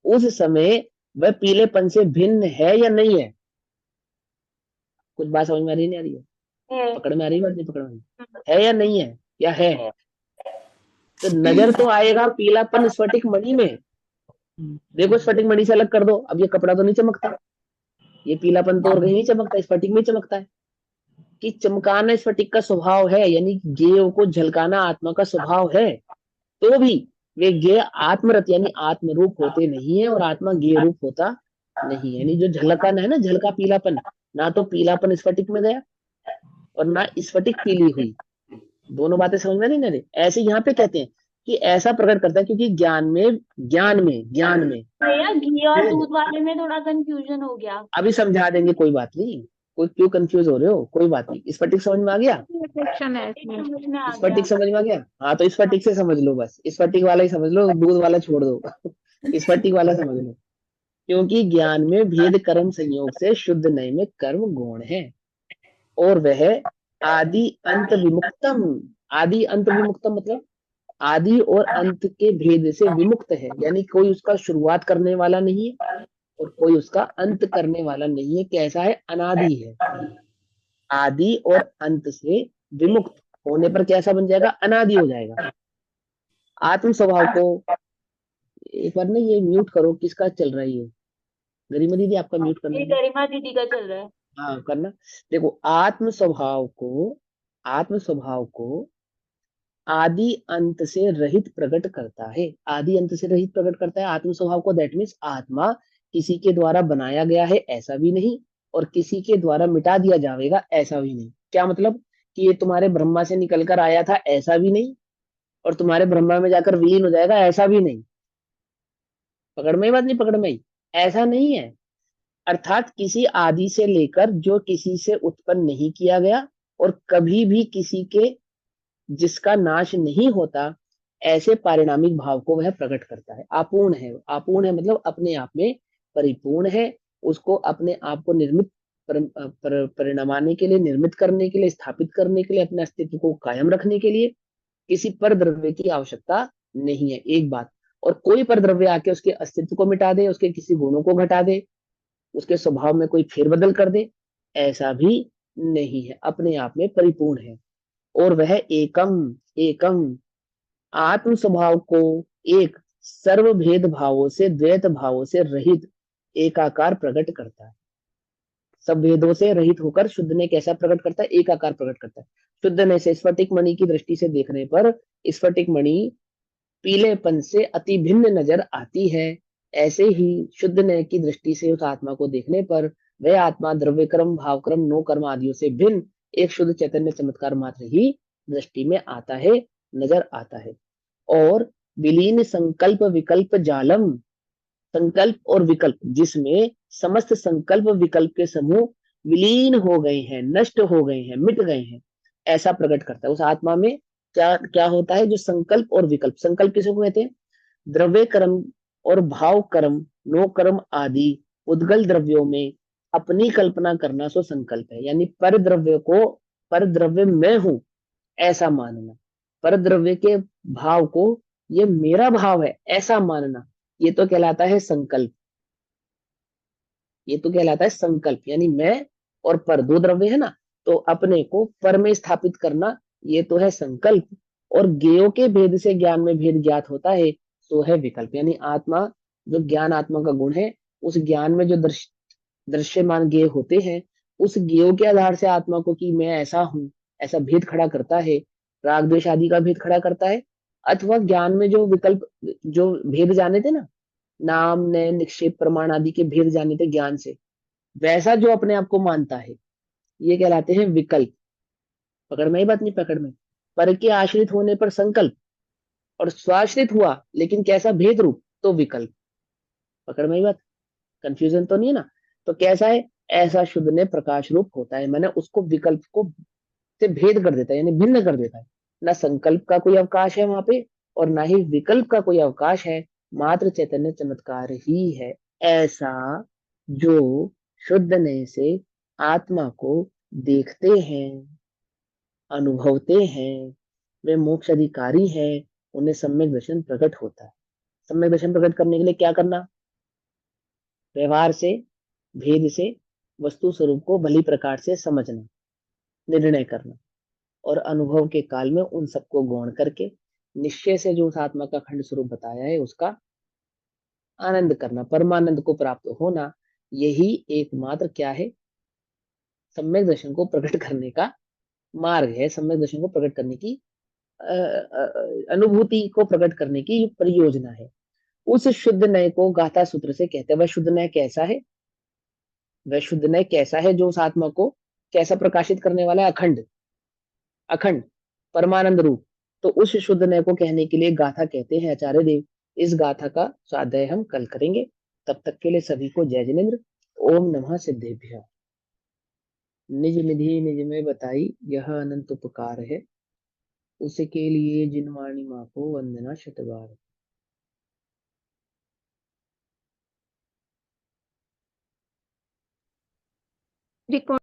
उस समय वह पीलेपन से भिन्न है या नहीं है? कुछ बात समझ में आ रही नहीं आ रही है? है। पकड़ में आ रही बात? नहीं पकड़ में? है या नहीं है? या है? तो नजर तो आएगा पीलापन स्फटिक मणि में। देखो स्फटिक मणि से अलग कर दो, अब ये कपड़ा तो नहीं चमकता, ये पीलापन तो और कहीं नहीं चमकता, स्फटिक में चमकता है। कि चमकाना स्फटिक का स्वभाव है, यानी गेय को झलकाना आत्मा का स्वभाव है, तो भी वे ज्ञेय आत्मरत यानी आत्मरूप होते नहीं है और आत्मा ज्ञेय रूप होता नहीं है। यानी जो झलकन है ना, झलका पीलापन, ना तो पीलापन स्फटिक में गया और ना स्फटिक पीली हुई। दोनों बातें समझ में नहीं ना रही। ऐसे यहाँ पे कहते हैं कि ऐसा प्रकट करता है क्योंकि ज्ञान में भैया घी और भेद। दूध वाले में थोड़ा कंफ्यूजन हो गया। अभी समझा देंगे, कोई बात नहीं। कोई क्यों कंफ्यूज हो रहे हो, कोई बात नहीं। स्फटिक समझ में आ गया? सेक्शन है एक इसमें। समझ में आ गया। स्फटिक समझ में आ गया? हाँ तो स्फटिक से समझ लो, बस स्फटिक वाला ही समझ लो, दूध वाला छोड़ दो। स्फटिक वाला समझ लो। क्योंकि ज्ञान में भेद कर्म संयोग से शुद्ध नय में कर्म गुण है और वह आदि अंत विमुक्तम। आदि अंत विमुक्तम मतलब आदि और अंत के भेद से विमुक्त है, यानी कोई उसका शुरुआत करने वाला नहीं है और कोई उसका अंत करने वाला नहीं है। कैसा है? अनादि है। आदि और अंत से विमुक्त होने पर कैसा बन जाएगा? अनादि हो जाएगा। आत्म स्वभाव को एक बार ना ये म्यूट करो, किसका चल रहा है ये? गरिमा दीदी आपका म्यूट करना ये है। गरिमा दीदी का चल रहा है। हाँ करना। देखो, आत्म स्वभाव को आदि अंत से रहित प्रकट करता है। आदि अंत से रहित प्रकट करता है आत्म स्वभाव को। दैट मीन्स आत्मा किसी के द्वारा बनाया गया है ऐसा भी नहीं और किसी के द्वारा मिटा दिया जाएगा ऐसा भी नहीं। क्या मतलब? कि ये तुम्हारे ब्रह्मा से निकल कर आया था ऐसा भी नहीं और तुम्हारे ब्रह्मा में जाकर विलीन हो जाएगा ऐसा भी नहीं। पकड़ में ही बात नहीं? पकड़ में ही ऐसा नहीं है। अर्थात किसी आदि से लेकर जो किसी से उत्पन्न नहीं किया गया और कभी भी किसी के जिसका नाश नहीं होता, ऐसे पारिणामिक भाव को वह प्रकट करता है। आपूर्ण है। आपूर्ण है मतलब अपने आप में परिपूर्ण है। उसको अपने आप को निर्मित परिणमाने के लिए, निर्मित करने के लिए, स्थापित करने के लिए, अपने अस्तित्व को कायम रखने के लिए किसी पर द्रव्य की आवश्यकता नहीं है। एक बात। और कोई पर द्रव्य आके उसके अस्तित्व को मिटा दे, उसके किसी गुणों को घटा दे, उसके स्वभाव में कोई फेरबदल कर दे, ऐसा भी नहीं है। अपने आप में परिपूर्ण है और वह एकम एकम आत्म स्वभाव को एक सर्वभेद भावों से, द्वैत भावों से रहित एकाकार प्रकट करता है। सब भेदों से रहित होकर शुद्ध ने कैसा प्रकट करता है? एकाकार प्रकट करता है। शुद्ध ने से स्फटिक मणि की दृष्टि से देखने पर स्फटिक मणि पीलेपन से अति भिन्न नजर आती है। ऐसे ही शुद्ध नय की दृष्टि से उस आत्मा को देखने पर वह आत्मा द्रव्य कर्म, भाव कर्म, नो कर्म आदियों से भिन्न एक शुद्ध चैतन्य चमत्कार मात्र ही दृष्टि में आता है, नजर आता है। और विलीन संकल्प विकल्प जालम, संकल्प और विकल्प जिसमें समस्त संकल्प विकल्प के समूह विलीन हो गए हैं, नष्ट हो गए हैं, मिट गए हैं, ऐसा प्रकट करता है। उस आत्मा में क्या क्या होता है? जो संकल्प और विकल्प, संकल्प किसे कहते हैं? द्रव्य कर्म और भाव कर्म, नो कर्म आदि उद्गल द्रव्यों में अपनी कल्पना करना सो संकल्प है। यानी पर द्रव्य को पर द्रव्य मैं हूं ऐसा मानना, पर द्रव्य के भाव को ये मेरा भाव है ऐसा मानना, ये तो कहलाता है संकल्प। ये तो कहलाता है संकल्प। यानी मैं और पर दो द्रव्य है ना, तो अपने को पर में स्थापित करना, ये तो है संकल्प। और ज्ञेयों के भेद से ज्ञान में भेद ज्ञात होता है, तो है विकल्प। यानी आत्मा, जो ज्ञान आत्मा का गुण है, उस ज्ञान में जो दृश्यमान ज्ञेय होते हैं, उस ज्ञेयों के आधार से आत्मा को कि मैं ऐसा हूं ऐसा भेद खड़ा करता है। राग द्वेष आदि का भेद खड़ा करता है। अथवा ज्ञान में जो विकल्प, जो भेद जाने थे ना, नाम नय निक्षेप प्रमाण आदि के भेद जाने थे ज्ञान से, वैसा जो अपने आप को मानता है, ये कहलाते हैं विकल्प। पकड़ में ही बात नहीं? पकड़ में। पर के आश्रित होने पर संकल्प और स्वाश्रित हुआ लेकिन कैसा? भेद रूप, तो विकल्प। पकड़ में ही बात? कंफ्यूजन तो नहीं है ना? तो कैसा है? ऐसा शुद्ध ने प्रकाश रूप होता है, मैंने उसको विकल्प को से भेद कर देता है, यानी भिन्न कर देता है। ना संकल्प का कोई अवकाश है वहां पे और ना ही विकल्प का कोई अवकाश है, मात्र चैतन्य चमत्कार ही है ऐसा जो शुद्ध ने से आत्मा को देखते हैं, अनुभवते हैं, वे मोक्ष अधिकारी हैं, उन्हें सम्यक दर्शन प्रकट होता है। सम्यक दर्शन प्रकट करने के लिए क्या करना? व्यवहार से, भेद से वस्तु स्वरूप को भली प्रकार से समझना, निर्णय करना और अनुभव के काल में उन सबको गौण करके निश्चय से जो उस आत्मा का खंड स्वरूप बताया है उसका आनंद करना, परमानंद को प्राप्त होना, यही एकमात्र क्या है? सम्यक दर्शन को प्रकट करने का मार्ग है, सम्यक दर्शन को प्रकट करने की अनुभूति को प्रकट करने की ये परियोजना है। उस शुद्ध नय को गाथा सूत्र से कहते हैं। वह शुद्ध नय कैसा है? वह शुद्ध नय कैसा है जो उस आत्मा को कैसा प्रकाशित करने वाला है? अखंड, अखंड परमानंद रूप। तो उस शुद्ध नय को कहने के लिए गाथा कहते हैं आचार्य देव। इस गाथा का स्वाध्याय हम कल करेंगे। तब तक के लिए सभी को जय जिनेन्द्र। ओम नमः सिद्धेभ्य। निज निधि निज में बताई यह अनंत उपकार है, उसके लिए जिनवाणी माँ को वंदना शतबार। रिकॉर्ड